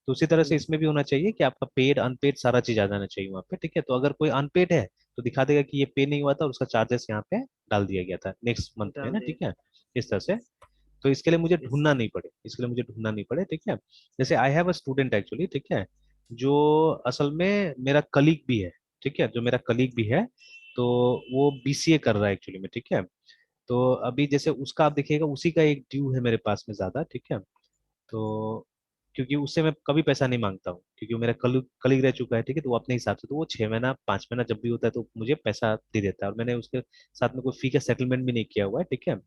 तो उसी तरह से यस इसमें भी होना चाहिए कि आपका पेड अनपेड सारा चीज आ जाना चाहिए वहाँ पे, ठीक है। तो अगर कोई अनपेड है तो दिखा देगा कि ये पे नहीं हुआ था और उसका चार्जेस यहाँ पे डाल दिया गया था नेक्स्ट मंथ में डाल ना, दिए। ठीक है, इस तरह से। तो इसके लिए मुझे यस ढूंढना सर। नहीं पड़े, इसके लिए मुझे ढूंढना नहीं पड़े, ठीक है। जैसे I have a student actually, ठीक है, जो असल में मेरा कलीग भी है, ठीक है, जो मेरा कलीग भी है, तो वो BCA कर रहा है एक्चुअली में, ठीक है। तो अभी जैसे उसका आप देखिएगा, उसी का एक ड्यू है मेरे पास में ज्यादा, ठीक है। तो क्योंकि उससे मैं कभी पैसा नहीं मांगता हूँ, क्योंकि वो मेरा कलीग कलीग रह चुका है, ठीक है, तो वो अपने हिसाब से, तो वो 6 महीना 5 महीना जब भी होता है तो मुझे पैसा दे देता है, और मैंने उसके साथ में कोई फी का सेटलमेंट भी नहीं किया हुआ है, ठीक है।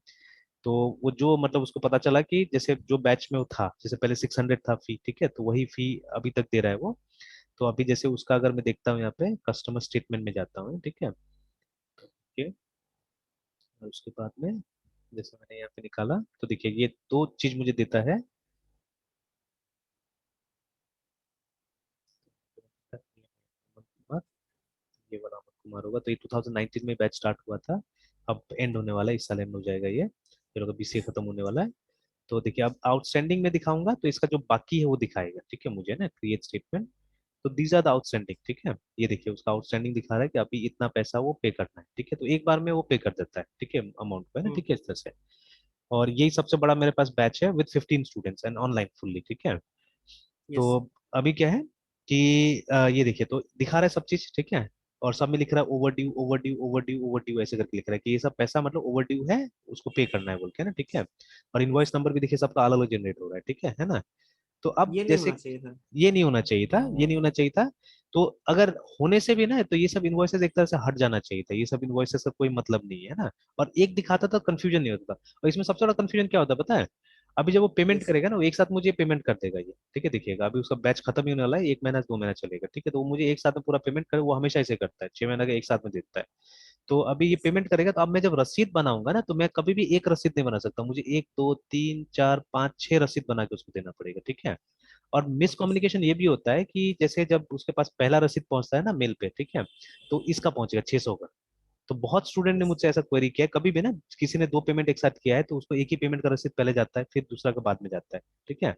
तो वो जो मतलब उसको पता चला कि जैसे जो बैच में वो था, जैसे पहले 600 था फी, ठीक है, तो वही फी अभी तक दे रहा है वो। तो अभी जैसे उसका अगर मैं देखता हूँ यहाँ पे कस्टमर स्टेटमेंट में जाता हूँ, ठीक है, ठीक है, और उसके बाद में जैसे मैंने यहाँ पे निकाला, तो देखिए ये दो चीज मुझे देता है। ये वाला अमन कुमार होगा, तो ये 2019 में बैच स्टार्ट हुआ था, अब एंड होने वाला है, इस साल एंड हो जाएगा ये, फिर अगर BCA खत्म होने वाला है। तो देखिए अब आउटस्टैंडिंग में दिखाऊंगा तो इसका जो बाकी है वो दिखाएगा, ठीक है, मुझे ना क्रिएट स्टेटमेंट। तो दीज आर द आउटस्टैंडिंग, ठीक है, ये देखिए उसका आउटस्टैंडिंग दिखा रहा है कि अभी इतना पैसा वो पे करना है, ठीक है, तो एक बार में वो पे कर देता है, ठीक है, अमाउंट को, है ना, ठीक है, इस तरह से। और यही सबसे बड़ा मेरे पास बैच है with 15 students and online fully, ठीक है। यस तो सर। अभी क्या है कि ये देखिए तो दिखा रहा है सब चीज, ठीक है, और सब में लिख रहा है over due over due over due over due, ऐसे करके लिख रहा है कि ये सब पैसा मतलब ओवर ड्यू है, उसको पे करना है बोल के ना, ठीक है। और इनवॉइस नंबर भी देखिए सबका अलग अलग जनरेट हो रहा है, ठीक है ना। तो अब ये नहीं जैसे होना चाहिए था। ये नहीं होना चाहिए था, ये नहीं होना चाहिए था। तो अगर होने से भी ना, तो ये सब इन्वॉइसेस एक तरह से हट जाना चाहिए था, ये सब इन्वॉइसेस का कोई मतलब नहीं है ना। और एक दिखाता था, कंफ्यूजन नहीं होता था। और इसमें सबसे बड़ा कंफ्यूजन क्या होता है पता है? अभी जब वो पेमेंट यस सर। करेगा ना, वो एक साथ मुझे पेमेंट कर देगा ये, ठीक है, देखिएगा अभी उसका बैच खत्म ही होने वाला है, 1 महीना 2 महीना चलेगा, ठीक है, तो वो मुझे एक साथ में पूरा पेमेंट करे, वो हमेशा ऐसे करता है, 6 महीना का एक साथ में देता है। तो अभी ये यस सर। पेमेंट करेगा, तो अब मैं जब रसीद बनाऊंगा ना, तो मैं कभी भी एक रसीद नहीं बना सकता, मुझे 1 2 3 4 5 6 रसीद बना के उसको देना पड़ेगा, ठीक है। और ओके सर। मिसकम्युनिकेशन ये भी होता है कि जैसे जब उसके पास पहला रसीद पहुंचता है ना मेल पे, ठीक है, तो इसका पहुंचेगा 600 का। तो बहुत स्टूडेंट ने यस। मुझसे ऐसा क्वेरी किया है, कभी भी ना किसी ने दो पेमेंट एक साथ किया है तो उसको एक ही पेमेंट का रसीद पहले जाता है, फिर दूसरा का बाद में जाता है, ठीक है।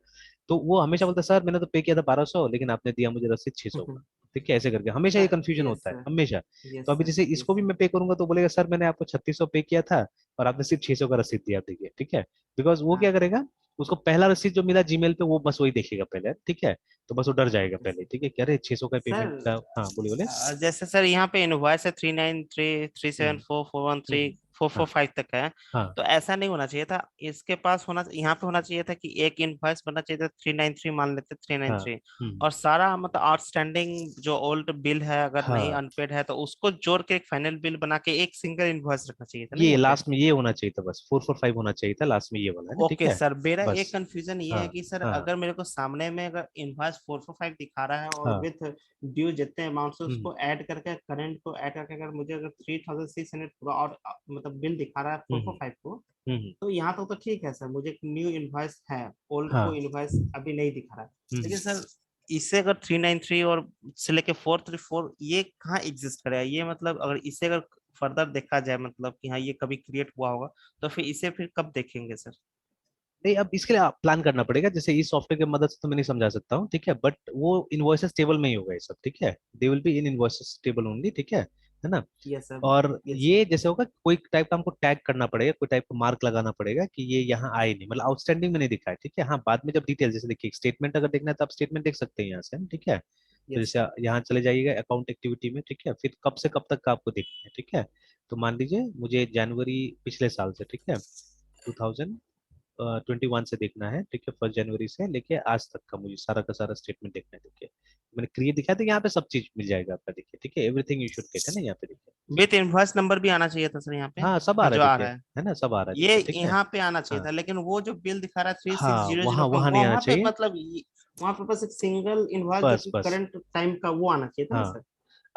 तो वो हमेशा बोलता है सर मैंने तो पे किया था 1200, लेकिन आपने दिया मुझे रसीद 600 का, ठीक है, ऐसे करके हमेशा ये कंफ्यूजन यस होता है सर। हमेशा। तो यस अभी सर। जैसे इसको यस भी सर। मैं पे करूंगा तो बोलेगा सर मैंने आपको 3600 पे किया था और आपने सिर्फ 600 का रसीद दिया, देखिए, ठीक है। बिकॉज वो क्या हाँ। करेगा, उसको पहला रसीद जो मिला जीमेल पे वो बस वही देखेगा पहले, ठीक है। तो बस वो डर जाएगा ओके पहले, सर। ठीक है, क्या अरे 600 का पेमेंट सर, का, हाँ बोलिए बोले। जैसे सर यहाँ पे इनवॉइस है 393374413445 हाँ 445 तक है। हाँ तो ऐसा नहीं होना चाहिए था, इसके पास होना, यहाँ पे होना चाहिए था कि एक इनवॉइस बनना चाहिए था 393, मान लेते थ्री नाइन हाँ। थ्री हम्म। और सारा मतलब आउटस्टैंडिंग जो ओल्ड बिल है अगर नहीं हाँ अनपेड है तो उसको जोड़ के एक फाइनल बिल बना के एक सिंगल इनवॉइस रखना चाहिए था ना ये यहाँ पे। लास्ट में ये होना चाहिए था, बस 445 होना चाहिए था लास्ट में, ये वाला है ना, ठीक ओके है। सर, मेरा एक बस। कंफ्यूजन ये हाँ है कि सर हाँ अगर मेरे को सामने में अगर इनवॉइस 445 दिखा रहा है और हाँ। विथ ड्यू जितने अमाउंट से हम्म उसको ऐड करके करंट को ऐड करके अगर मुझे अगर 3600 पूरा और मतलब बिल दिखा रहा है हम्म 445 को, हम्म। तो यहाँ तो ठीक है सर, मुझे एक न्यू इनवॉइस है, ओल्ड को हाँ। इनवॉइस अभी नहीं दिखा रहा है। हम्म। लेकिन सर इसे अगर 393 और से लेके 434 ये कहाँ एग्जिस्ट करेगा, ये मतलब अगर इसे अगर फर्दर देखा जाए मतलब कि हाँ ये कभी क्रिएट हुआ होगा, तो फिर इसे फिर कब देखेंगे सर? नहीं, अब इसके लिए प्लान करना पड़ेगा, जैसे इस सॉफ्टवेयर की मदद से तो मैं नहीं समझा सकता हूँ, ठीक है, बट वो इनवॉइसेस टेबल में ही होगा ये सब, ठीक है, they will be in invoices table only, ठीक है ना। Yes sir. और यस सर। ये जैसे होगा कोई टाइप का हमको टैग करना पड़ेगा, कोई टाइप का मार्क लगाना पड़ेगा कि ये यहाँ आए नहीं, मतलब आउटस्टैंडिंग में नहीं दिखा है, ठीक है। हाँ, बाद में जब डिटेल जैसे देखिए स्टेटमेंट अगर देखना है तो आप स्टेटमेंट देख सकते हैं यहाँ से, ठीक है। तो यस जैसे सर। यहाँ चले जाइएगा अकाउंट एक्टिविटी में, ठीक है, फिर कब से कब तक का आपको देखना है, ठीक है। तो मान लीजिए मुझे जनवरी पिछले साल से, ठीक है, 2021 से देखना है, ठीक है, 1 जनवरी से लेके आज तक का मुझे सारा का सारा स्टेटमेंट देखना है, देखिए मैंने क्रिएट दिखाया था, यहाँ पे सब चीज मिल जाएगा आपका, देखिए, ठीक है, एवरीथिंग यू शुड गेट, है ना, यहाँ पे देखिए। विथ इनवॉइस नंबर भी आना चाहिए था सर यहाँ पे, हाँ, सब आ रहा है जो आ देखिए, रहा है। है ना, सब आ रहा है ये देखिए, ठीक है। यहाँ पे आना चाहिए हाँ था, लेकिन वो जो बिल दिखा रहा है थ्री सिक्स हाँ, जीरो जीरो वहाँ का वहाँ नहीं आना वहाँ पे चाहिए। मतलब वहाँ पे बस एक सिंगल इनवॉइस जो बस कि बस। करंट टाइम का वो आना चाहिए था ना हाँ, सर?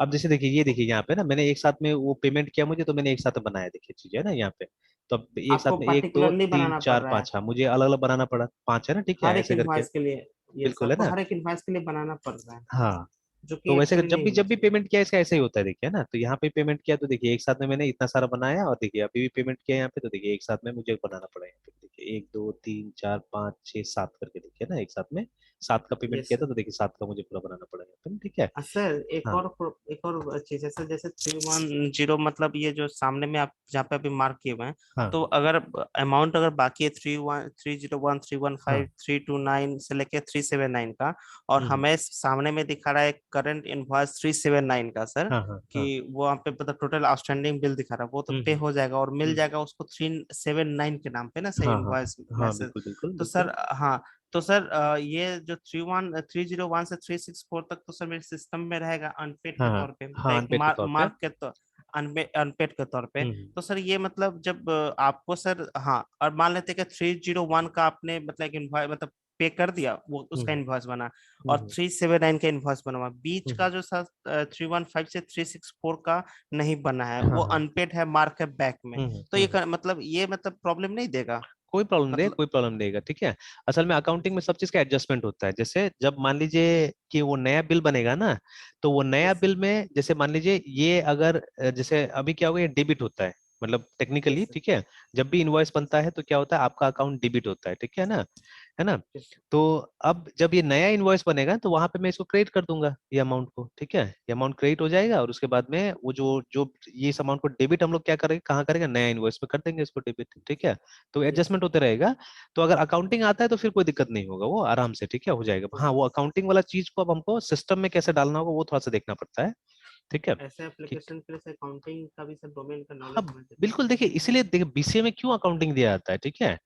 अब जैसे देखिए, ये देखिए यहाँ पे ना मैंने एक साथ में वो पेमेंट किया मुझे, तो मैंने एक साथ में बनाया, देखिए चीज है ना यहाँ पे। तो अब एक आपको साथ में एक दो पर्टिकुलरली तीन बनाना पड़ चार रहा है पाँच, हाँ मुझे अलग अलग बनाना पड़ा, पांच है ना, ठीक है, हर एक ऐसे करके। इनवॉइस के लिए। ये बिल्कुल, है आपको ना। हर एक इनवॉइस के लिए बनाना पड़ रहा है, हाँ, जो कि तो वैसे एक्चुअली जब नहीं भी होना जब भी चाहिए। पेमेंट किया इसका ऐसे ही होता है, देखिए, है ना। तो यहाँ पे पेमेंट किया तो देखिए एक साथ में मैंने इतना सारा बनाया, और देखिए अभी भी पेमेंट किया यहाँ पे, तो देखिए एक साथ में मुझे बनाना पड़ा यहाँ पे, देखिए 1 2 3 4 5 6 7 करके, देखिए ना, एक साथ में 7 का पेमेंट यस किया था, सर। तो देखिए 7 का मुझे पूरा बनाना पड़ा यहाँ पे, ठीक है। सर हाँ एक और चीज है सर, जैसे 310 मतलब ये जो सामने में आप जहाँ पे अभी मार्क किए हुए हैं, हाँ तो अगर अमाउंट अगर बाकी है 301 301 315 329 से लेके 379 का, और हम्म, हमें सामने में दिखा रहा है करंट इनवॉइस 379 का सर, हाँ हाँ कि हाँ, वो यहाँ पे मतलब टोटल आउटस्टैंडिंग बिल दिखा रहा है, वो तो पे हम्म हो जाएगा और मिल हम्म, जाएगा उसको 379 के नाम पे ना सर, हाँ हाँ इनवॉइस हाँ, मैसेज। बिल्कुल बिल्कुल तो बिल्कुल। सर हाँ, तो सर ये जो 301 से 364 तक तो सर मेरे सिस्टम में रहेगा अनपेड के हाँ हाँ तौर पे, मतलब हाँ, एक अनपेड के तौर पे। मार्क के तो अनपेड के तौर पे। हम्म तो सर ये मतलब जब आपको सर हाँ, और मान लेते हैं कि 301 का आपने मतलब एक इनवॉइस मतलब पे कर दिया, वो उसका हम्म इनवॉइस बना, और हम्म 379 का इनवॉइस बना हुआ, बीच का हम्म, जो सर 315 से 364 का नहीं बना है, हाँ वो हाँ, अनपेड है, मार्क है बैक में। तो हम्म। मतलब ये मतलब प्रॉब्लम नहीं देगा कोई प्रॉब्लम नहीं है, मतलब? कोई प्रॉब्लम नहीं है, ठीक है। असल में अकाउंटिंग में सब चीज का एडजस्टमेंट होता है, जैसे जब मान लीजिए कि वो नया बिल बनेगा ना, तो वो नया यस सर। बिल में जैसे मान लीजिए ये अगर जैसे अभी क्या होगा, ये डेबिट होता है, मतलब टेक्निकली, यस सर। ठीक है। जब भी इनवॉइस बनता है तो क्या होता है, आपका अकाउंट डेबिट होता है, ठीक है ना, है ना। यस तो अब जब ये नया इनवॉइस बनेगा तो वहां पे मैं इसको क्रेडिट कर दूंगा, ये अमाउंट को, ठीक है, ये अमाउंट क्रेडिट हो जाएगा, और उसके बाद में वो जो जो ये इस अमाउंट को डेबिट हम लोग क्या करेंगे, कहाँ करेंगे, नया इनवॉइस में कर देंगे इसको डेबिट, ठीक है। तो यस एडजस्टमेंट होते रहेगा। तो अगर अकाउंटिंग आता है तो फिर कोई दिक्कत नहीं होगा, वो आराम से, ठीक है, हो जाएगा। हाँ, वो अकाउंटिंग वाला चीज को अब हमको सिस्टम में कैसे डालना होगा वो थोड़ा सा देखना पड़ता है, ठीक है। ऐसे कि एप्लीकेशन के लिए अकाउंटिंग का भी सब डोमेन का हाँ नॉलेज होना जरूरी बिल्कुल, देखिए इसीलिए देखिए बीसीए में क्यों अकाउंटिंग दिया जाता है, ठीक है।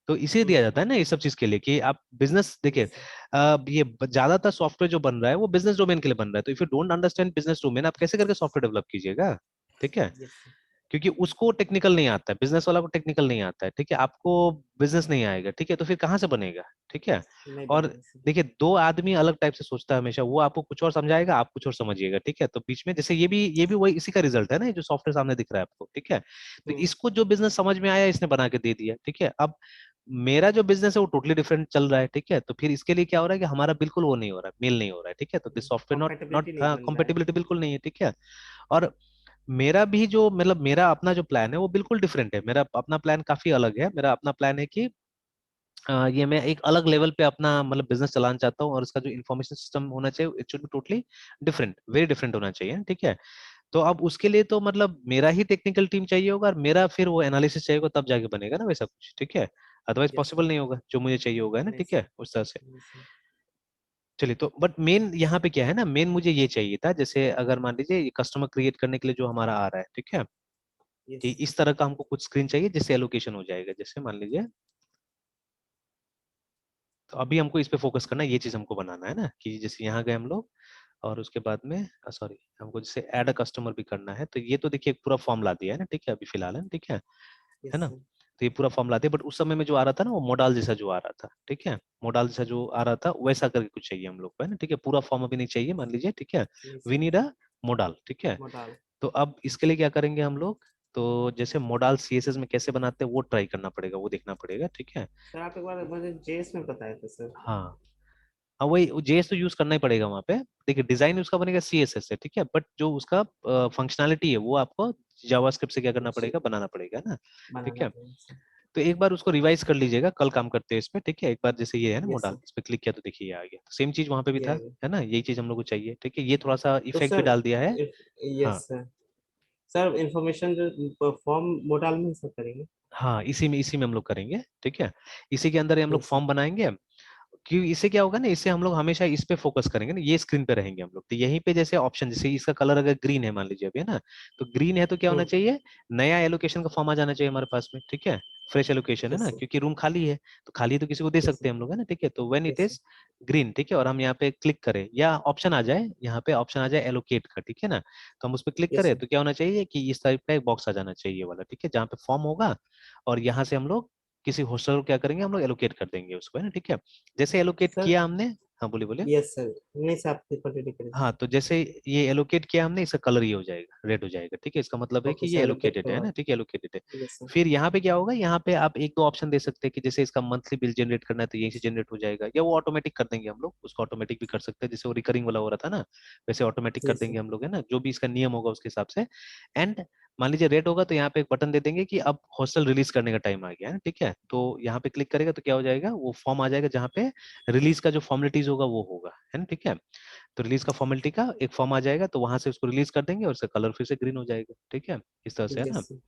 तो इसीलिए है। दिया जाता है ना ये सब चीज के लिए, कि आप बिजनेस देखिए, यस सर। ये ज्यादातर सॉफ्टवेयर जो बन रहा है वो बिजनेस डोमेन के लिए बन रहा है, तो if you don't understand business domain आप कैसे करके सॉफ्टवेयर डेवलप कीजिएगा, ठीक है। Yes sir. क्योंकि उसको टेक्निकल नहीं आता है, बिजनेस वाला को टेक्निकल नहीं आता है, ठीक है, आपको बिजनेस नहीं आएगा, ठीक है, तो फिर कहाँ से बनेगा, ठीक है। नहीं और बनेगा सर। देखिए दो आदमी अलग टाइप से सोचता है हमेशा, वो आपको कुछ और समझाएगा, आप कुछ और समझिएगा, ठीक है। तो बीच में जैसे ये भी वही इसी का रिजल्ट है ना, ये जो सॉफ्टवेयर सामने दिख रहा है आपको, ठीक है। तो हम्म। इसको जो बिजनेस समझ में आया इसने बना के दे दिया, ठीक है। अब मेरा जो बिजनेस है वो टोटली डिफरेंट चल रहा है, ठीक है, तो फिर इसके लिए क्या हो रहा है कि हमारा बिल्कुल वो नहीं हो रहा है, मेल नहीं हो रहा है, ठीक है। तो this software not not compatibility नहीं बन रहा है। कॉम्पेटिबिलिटी बिल्कुल नहीं है, ठीक है। और मेरा भी जो मतलब मेरा अपना जो प्लान है वो बिल्कुल डिफरेंट है, मेरा अपना प्लान काफी अलग है। मेरा अपना प्लान है कि ये मैं एक अलग लेवल पे अपना मतलब बिजनेस चलाना चाहता हूँ, और उसका जो इन्फॉर्मेशन सिस्टम होना चाहिए it should be totally different, very different होना चाहिए, ठीक है। तो अब उसके लिए तो मतलब मेरा ही टेक्निकल टीम चाहिए होगा, और मेरा फिर वो एनालिसिस चाहिए होगा, तब जाके बनेगा ना वैसा कुछ, ठीक है। Otherwise yes possible sir. नहीं होगा जो मुझे चाहिए होगा, है ना, नहीं ठीक सर। है, उस तरह से। नहीं सर। चलिए, तो बट मेन यहाँ पे क्या है ना, मेन मुझे ये चाहिए था, जैसे अगर मान लीजिए ये कस्टमर क्रिएट करने के लिए जो हमारा आ रहा है, ठीक है, कि यस। इस तरह का हमको कुछ स्क्रीन चाहिए जिससे एलोकेशन हो जाएगा, जैसे मान लीजिए। तो अभी हमको इस पे फोकस करना है, ये चीज हमको बनाना है ना, कि जैसे यहाँ गए हम लोग, और उसके बाद में सॉरी हमको जैसे ऐड अ कस्टमर भी करना है, तो ये तो देखिए एक पूरा फॉर्म ला दिया है ना, ठीक है, अभी फिलहाल है ना, ठीक है यस ना। सर। तो ये पूरा फॉर्म ला दिया, बट उस समय में जो आ रहा था ना वो मॉडल जैसा जो आ रहा था, ठीक है, मॉडल जैसा जो आ रहा था वैसा करके कुछ चाहिए हम लोग को, है ना, ठीक है, पूरा फॉर्म अभी नहीं चाहिए, मान लीजिए, ठीक है। नहीं we sir. Need a model, ठीक है। मोडाल। तो अब इसके लिए क्या करेंगे हम लोग, तो जैसे मॉडल सीएसएस में कैसे बनाते हैं वो ट्राई करना पड़ेगा, वो देखना पड़ेगा, ठीक है। सर आप एक बार मुझे जेएस में बताए थे सर। हाँ, हाँ वही जेएस तो यूज करना ही पड़ेगा वहाँ पे। देखिए डिजाइन उसका बनेगा सीएसएस से, ठीक है, बट जो उसका फंक्शनैलिटी है वो आपको जावास्क्रिप्ट से क्या करना अच्छा, पड़ेगा, बनाना पड़ेगा ना। ठीक बनाना है, पड़ेगा सर। तो एक बार उसको रिवाइज कर लीजिएगा, कल काम करते हैं इस पे, ठीक है। एक बार जैसे ये है ना यस मॉडल, सर। इस पे क्लिक किया तो देखिए ये आ गया, तो सेम चीज वहां पे भी ये था, आ गया। है ना, यही चीज हम लोग को चाहिए, ठीक है। ये थोड़ा सा तो इफेक्ट भी सर, डाल दिया है। हाँ यस सर। सर इन्फॉर्मेशन जो फॉर्म मोडाल में सब करेंगे। हाँ, इसी में हम लोग करेंगे, ठीक है। इसी के अंदर ही हम लोग यस सर। फॉर्म बनाएंगे। क्योंकि इससे क्या होगा ना, इससे हम लोग हमेशा इस पे फोकस करेंगे ना, ये स्क्रीन पे रहेंगे हम लोग, तो यहीं पे जैसे ऑप्शन, जैसे इसका कलर अगर ग्रीन है मान लीजिए अभी, है ना, तो ग्रीन है तो क्या होना हम्म। चाहिए, नया एलोकेशन का फॉर्म आ जाना चाहिए हमारे पास में, ठीक है। फ्रेश एलोकेशन है यस ना, सर। क्योंकि रूम खाली है, तो खाली है तो किसी को दे यस सकते सर। हैं हम लोग, है ना, ठीक है। तो when it yes sir. Is green, ठीक है, और हम यहाँ पे क्लिक करें या ऑप्शन आ जाए, यहाँ पे ऑप्शन आ जाए एलोकेट का, ठीक है ना, तो हम उस पर क्लिक यस करें सर। तो क्या होना चाहिए कि इस टाइप का एक बॉक्स आ जाना चाहिए वाला, ठीक है, जहाँ पे फॉर्म होगा, और यहाँ से हम लोग किसी हॉस्टल को क्या करेंगे, हम लोग एलोकेट कर देंगे उसको, है ना, ठीक है। जैसे एलोकेट सर। किया हमने, हाँ बोलिए बोलिए। यस सर, नहीं सर, आप कंटिन्यू करें। हाँ, तो जैसे ये एलोकेट किया हमने, इसका कलर ये हो जाएगा, रेड हो जाएगा, ठीक है, इसका मतलब है ओके कि ये सर, एलोकेट एलोकेटेड है करवा। ना, ठीक है, एलोकेटेड है। Yes sir. फिर यहाँ पे क्या होगा, यहाँ पे आप एक दो ऑप्शन दे सकते हैं कि जैसे इसका मंथली बिल जनरेट करना है तो यहीं से जनरेट हो जाएगा, या वो ऑटोमेटिक कर देंगे हम लोग, उसको ऑटोमेटिक भी कर सकते हैं, जैसे वो रिकरिंग वाला हो रहा था ना, वैसे ऑटोमेटिक कर यस सर। देंगे हम लोग, है ना, जो भी इसका नियम होगा उसके हिसाब से। एंड मान लीजिए रेड होगा तो यहाँ पे एक बटन दे देंगे कि अब हॉस्टल रिलीज करने का टाइम आ गया है, ठीक है, तो यहाँ पे क्लिक करेगा तो क्या हो जाएगा, वो फॉर्म आ जाएगा जहाँ पे रिलीज का जो फॉर्मेलिटीज होगा वो होगा, है ना, ठीक है। तो रिलीज का फॉर्मेलिटी का एक फॉर्म आ जाएगा, तो वहां से उसको रिलीज कर देंगे और उसका कलर फिर से ग्रीन हो जाएगा, ठीक है, इस तरह से, है यस ना। सर।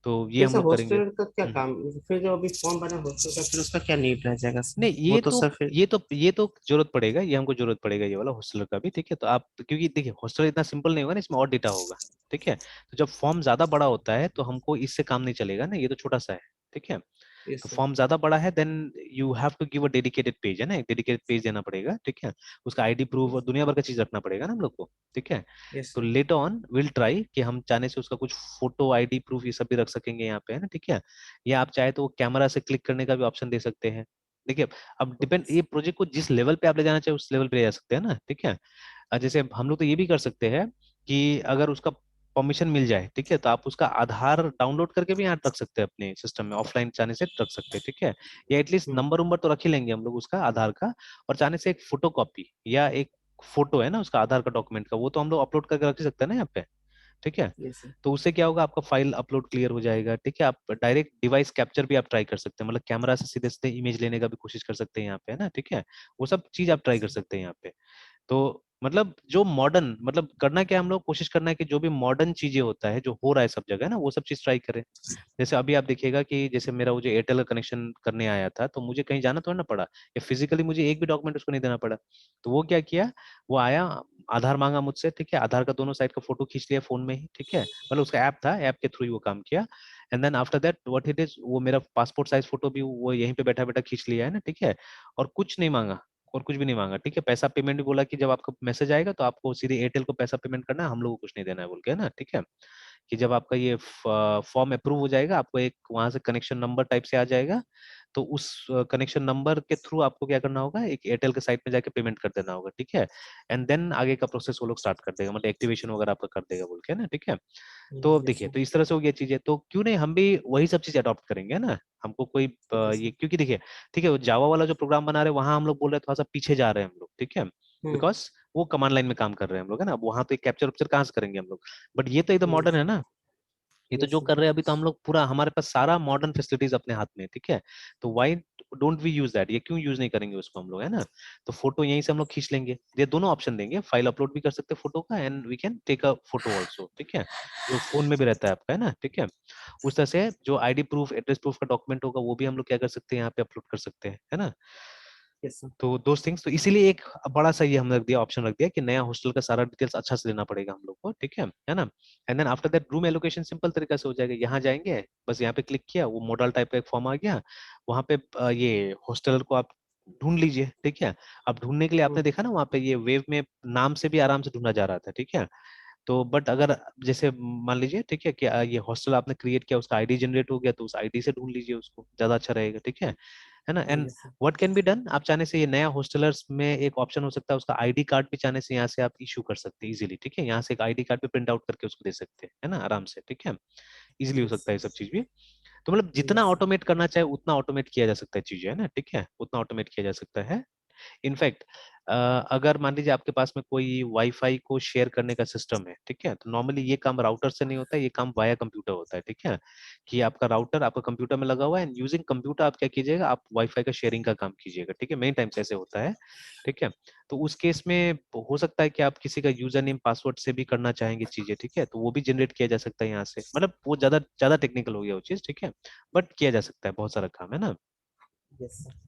तो ये फिर हम सर लोग करेंगे। हॉस्टल का क्या काम, फिर जो अभी फॉर्म बना हॉस्टल का, फिर उसका क्या नीड रह जाएगा सर? नहीं, वो ये तो तो सर फिर। ये तो जरूरत पड़ेगा, ये हमको जरूरत पड़ेगा ये वाला हॉस्टलर का भी, ठीक है। तो आप, क्योंकि देखिए हॉस्टलर इतना सिंपल नहीं होगा ना, इसमें और डेटा होगा, ठीक है। तो जब फॉर्म ज्यादा बड़ा होता है तो हमको इससे काम नहीं चलेगा ना, ये तो छोटा सा है, ठीक है। यस तो सर। फॉर्म ज्यादा बड़ा है, then you have to give a dedicated page, है ना, एक डेडिकेटेड पेज देना पड़ेगा, ठीक है। उसका आईडी प्रूफ और दुनिया भर का चीज रखना पड़ेगा ना हम लोग को, ठीक है। यस तो sir. Later on will try कि हम चाहने से उसका कुछ फोटो आईडी प्रूफ ये सब भी रख सकेंगे यहाँ पे, है ना, ठीक है। या आप चाहे तो कैमरा से क्लिक करने का भी ऑप्शन दे सकते हैं। देखिए अब ओके डिपेंड, ये प्रोजेक्ट को जिस लेवल पे आप ले जाना चाहे उस लेवल पे ले जा सकते हैं ना, ठीक है। जैसे हम लोग तो ये भी कर सकते हैं कि अगर उसका परमिशन मिल जाए, ठीक है, तो आप उसका आधार डाउनलोड करके भी यहाँ रख सकते हैं अपने सिस्टम में, ऑफलाइन चाहने से रख सकते हैं, ठीक है। या एटलीस्ट हम्म। नंबर उम्बर तो रख ही लेंगे हम लोग उसका आधार का, और चाहने से एक फोटो कॉपी या एक फोटो है ना उसका आधार का डॉक्यूमेंट का, वो तो हम लोग अपलोड करके रख ही सकते हैं ना यहाँ पे, ठीक है। Yes sir. तो उससे क्या होगा, आपका फाइल अपलोड क्लियर हो जाएगा, ठीक है। आप डायरेक्ट डिवाइस कैप्चर भी आप ट्राई कर सकते हैं, मतलब कैमरा से सीधे सीधे इमेज लेने का भी कोशिश कर सकते हैं यहाँ पे, है ना, ठीक है। वो सब चीज आप ओके ट्राई कर सर। सकते हैं यहाँ पे। तो मतलब जो मॉडर्न, मतलब करना क्या, हम लोग कोशिश करना है कि जो भी मॉडर्न चीजें होता है जो हो रहा है सब जगह ना, वो सब चीज ट्राई करें। जैसे अभी आप देखिएगा कि जैसे मेरा वो जो एयरटेल का कनेक्शन करने आया था, तो मुझे कहीं जाना थोड़ा ना पड़ा, या फिजिकली मुझे एक भी डॉक्यूमेंट उसको नहीं देना पड़ा। तो वो क्या किया, वो आया, आधार मांगा मुझसे, ठीक है, आधार का दोनों साइड का फोटो खींच लिया फोन में ही, ठीक है, मतलब उसका ऐप था, ऐप के थ्रू ही वो काम किया। And then after that what it is, वो मेरा पासपोर्ट साइज फोटो भी वो यहीं पे बैठा बैठा खींच लिया है ना, ठीक है। और कुछ नहीं मांगा, और कुछ भी नहीं मांगा, ठीक है। पैसा पेमेंट भी बोला कि जब आपका मैसेज आएगा तो आपको सीधे एयरटेल को पैसा पेमेंट करना है, हम लोग को कुछ नहीं देना है बोल के, है ना, ठीक है। कि जब आपका ये फॉर्म अप्रूव हो जाएगा, आपको एक वहां से कनेक्शन नंबर टाइप से आ जाएगा, तो उस कनेक्शन नंबर के थ्रू आपको क्या करना होगा, एक एयरटेल के साइट में जाके पेमेंट कर देना होगा, ठीक है। एंड देन आगे का प्रोसेस वो लोग स्टार्ट कर देगा, मतलब एक्टिवेशन वगैरह आपका कर देगा बोल के, है ना, ठीक है। तो अब यस देखिए, सर। तो इस तरह से हो गया चीजें, तो क्यों नहीं हम भी वही सब चीज अडॉप्ट करेंगे, है ना। हमको कोई ओके ये, सर। क्योंकि देखिए, ठीक है, वो जावा वाला जो प्रोग्राम बना रहे हैं वहां हम लोग बोल रहे हैं थोड़ा सा पीछे जा रहे हैं हम लोग, ठीक है, हम्म। बिकॉज वो कमांड लाइन में काम कर रहे हैं हम लोग, है ना, अब वहां तो कैप्चर वैप्चर कहाँ से करेंगे हम लोग। बट ये तो एकदम मॉडर्न यस। है ना, ये तो यस जो सर। कर रहे हैं अभी, तो हम लोग पूरा, हमारे पास सारा मॉडर्न फैसिलिटीज अपने हाथ में है, ठीक है। तो why don't we use that, ये क्यों यूज नहीं करेंगे उसको हम लोग, है ना। तो फोटो यहीं से हम लोग खींच लेंगे, ये दोनों ऑप्शन देंगे, फाइल अपलोड भी कर सकते हैं फोटो का, and we can take a photo also, ठीक है, जो फोन में भी रहता है आपका, है ना, ठीक है। उस तरह से जो आईडी प्रूफ, एड्रेस प्रूफ का डॉक्यूमेंट होगा वो भी हम लोग क्या कर सकते हैं, यहाँ पे अपलोड कर सकते हैं, है ना। Yes sir. तो दोस्त थिंग्स, तो इसीलिए एक बड़ा सा ये हमने रख दिया, ऑप्शन रख दिया कि नया हॉस्टल का सारा डिटेल्स अच्छा से लेना पड़ेगा हम लोग को, ठीक है ना। And then after that room allocation simple तरीके से हो जाएगा, यहाँ जाएंगे, बस यहाँ पे क्लिक किया, वो मॉडल टाइप का एक फॉर्म आ गया, वहाँ पे ये हॉस्टलर को आप ढूंढ लीजिए, ठीक है। अब ढूंढने के लिए आपने हम्म। देखा ना वहाँ पे ये वेव में नाम से भी आराम से ढूंढा जा रहा था, ठीक है। तो बट अगर जैसे मान लीजिए, ठीक है, कि ये हॉस्टल आपने क्रिएट किया, उसका आईडी जनरेट हो गया, तो उस आईडी से ढूंढ लीजिए उसको, ज्यादा अच्छा रहेगा, ठीक है ना। And yes sir. What can be done, आप चाहने से ये नया हॉस्टलर्स में एक ऑप्शन हो सकता है, उसका आईडी कार्ड भी चाहने से यहाँ से आप इशू कर सकते हैं इजीली, ठीक है। यहाँ से एक आईडी कार्ड भी प्रिंट आउट करके उसको दे सकते हैं, है ना, आराम से, ठीक है। इजीली हो यस। सकता है ये सब चीज भी। तो मतलब जितना यस सर। ऑटोमेट करना चाहे उतना ऑटोमेट किया जा सकता है चीजें, है ना, ठीक है, उतना ऑटोमेट किया जा सकता है। इनफैक्ट अगर मान लीजिए आपके पास में कोई वाईफाई को शेयर करने का सिस्टम है, ठीक है, तो नॉर्मली ये काम राउटर से नहीं होता है, ये काम वाया कंप्यूटर होता है, ठीक है, कि आपका राउटर आपका कंप्यूटर में लगा हुआ है एंड यूजिंग कंप्यूटर आप क्या कीजिएगा, आप वाईफाई का शेयरिंग का काम कीजिएगा, ठीक है, मेन टाइम से ऐसे होता है, ठीक है। तो उस केस में हो सकता है कि आप किसी का यूजर नेम पासवर्ड से भी करना चाहेंगे चीजें, ठीक है, तो वो भी जनरेट किया जा सकता है यहाँ से, मतलब वो ज्यादा ज्यादा टेक्निकल हो गया वो चीज, ठीक है, बट किया जा सकता है, बहुत सारा काम है ना। Yes sir.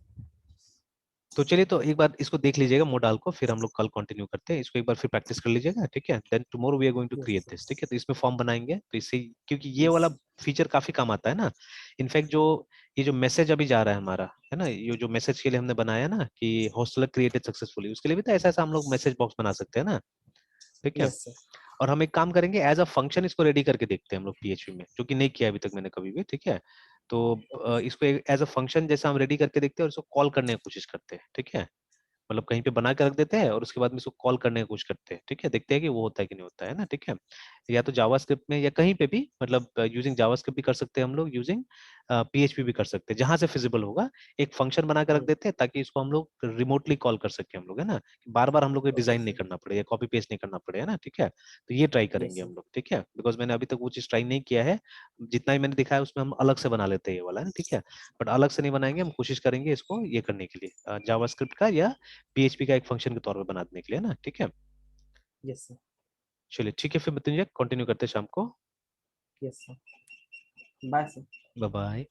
तो चलिए, तो एक बार इसको देख लीजिएगा मोडाल को, फिर हम लोग कल कंटिन्यू करते हैं इसको, एक बार फिर प्रैक्टिस कर लीजिएगा, ठीक है, then tomorrow we are going to yes create sir. This, ठीक है, तो इसमें फॉर्म बनाएंगे, तो इससे क्योंकि ये यस। वाला फीचर काफी काम आता है ना। इनफैक्ट जो ये जो मैसेज अभी जा रहा है हमारा, है ना, ये जो मैसेज के लिए हमने बनाया ना कि हॉस्टलर क्रिएटेड सक्सेसफुली, उसके लिए भी तो ऐसा ऐसा हम लोग मैसेज बॉक्स बना सकते हैं ना, ठीक है। Yes sir. और हम एक काम करेंगे, एज अ फंक्शन इसको रेडी करके देखते हैं हम लोग पीएचपी में, जो कि नहीं किया अभी तक मैंने कभी भी, ठीक है। तो ओके सर। इसको एज अ फंक्शन जैसा हम रेडी करके देखते हैं और इसको कॉल करने की कोशिश करते हैं, ठीक है, मतलब कहीं पे बना के रख देते हैं और उसके बाद में इसको कॉल करने की कोशिश करते हैं, ठीक है, देखते हैं कि वो होता है कि नहीं होता है ना, ठीक है। या तो जावास्क्रिप्ट में या कहीं पे भी, मतलब यूजिंग जावास्क्रिप्ट भी कर सकते हैं हम लोग, यूजिंग पीएचपी भी कर सकते हैं, जहां से फिजिबल होगा एक फंक्शन बना के रख देते हैं, ताकि इसको हम लोग रिमोटली कॉल कर सके हम लोग, है ना, बार बार हम लोग को ओके डिजाइन नहीं सर। करना पड़े या कॉपी पेस्ट नहीं करना पड़े, है ना, ठीक है। तो ये ट्राई यस करेंगे सर। हम लोग, ठीक है, बिकॉज मैंने अभी तक वो चीज ट्राई नहीं किया है, जितना ही मैंने दिखाया उसमें हम अलग से बना लेते हैं ये वाला, है ना, ठीक है, बट अलग से नहीं बनाएंगे, हम कोशिश करेंगे इसको ये करने के लिए जावास्क्रिप्ट का या पीएचपी का एक फंक्शन के तौर पर बना देने के लिए ना, ठीक है। Yes sir. चलिए ठीक है, फिर मृत्युंजय कंटिन्यू करते हैं शाम को। Yes sir. Bye sir. Bye bye.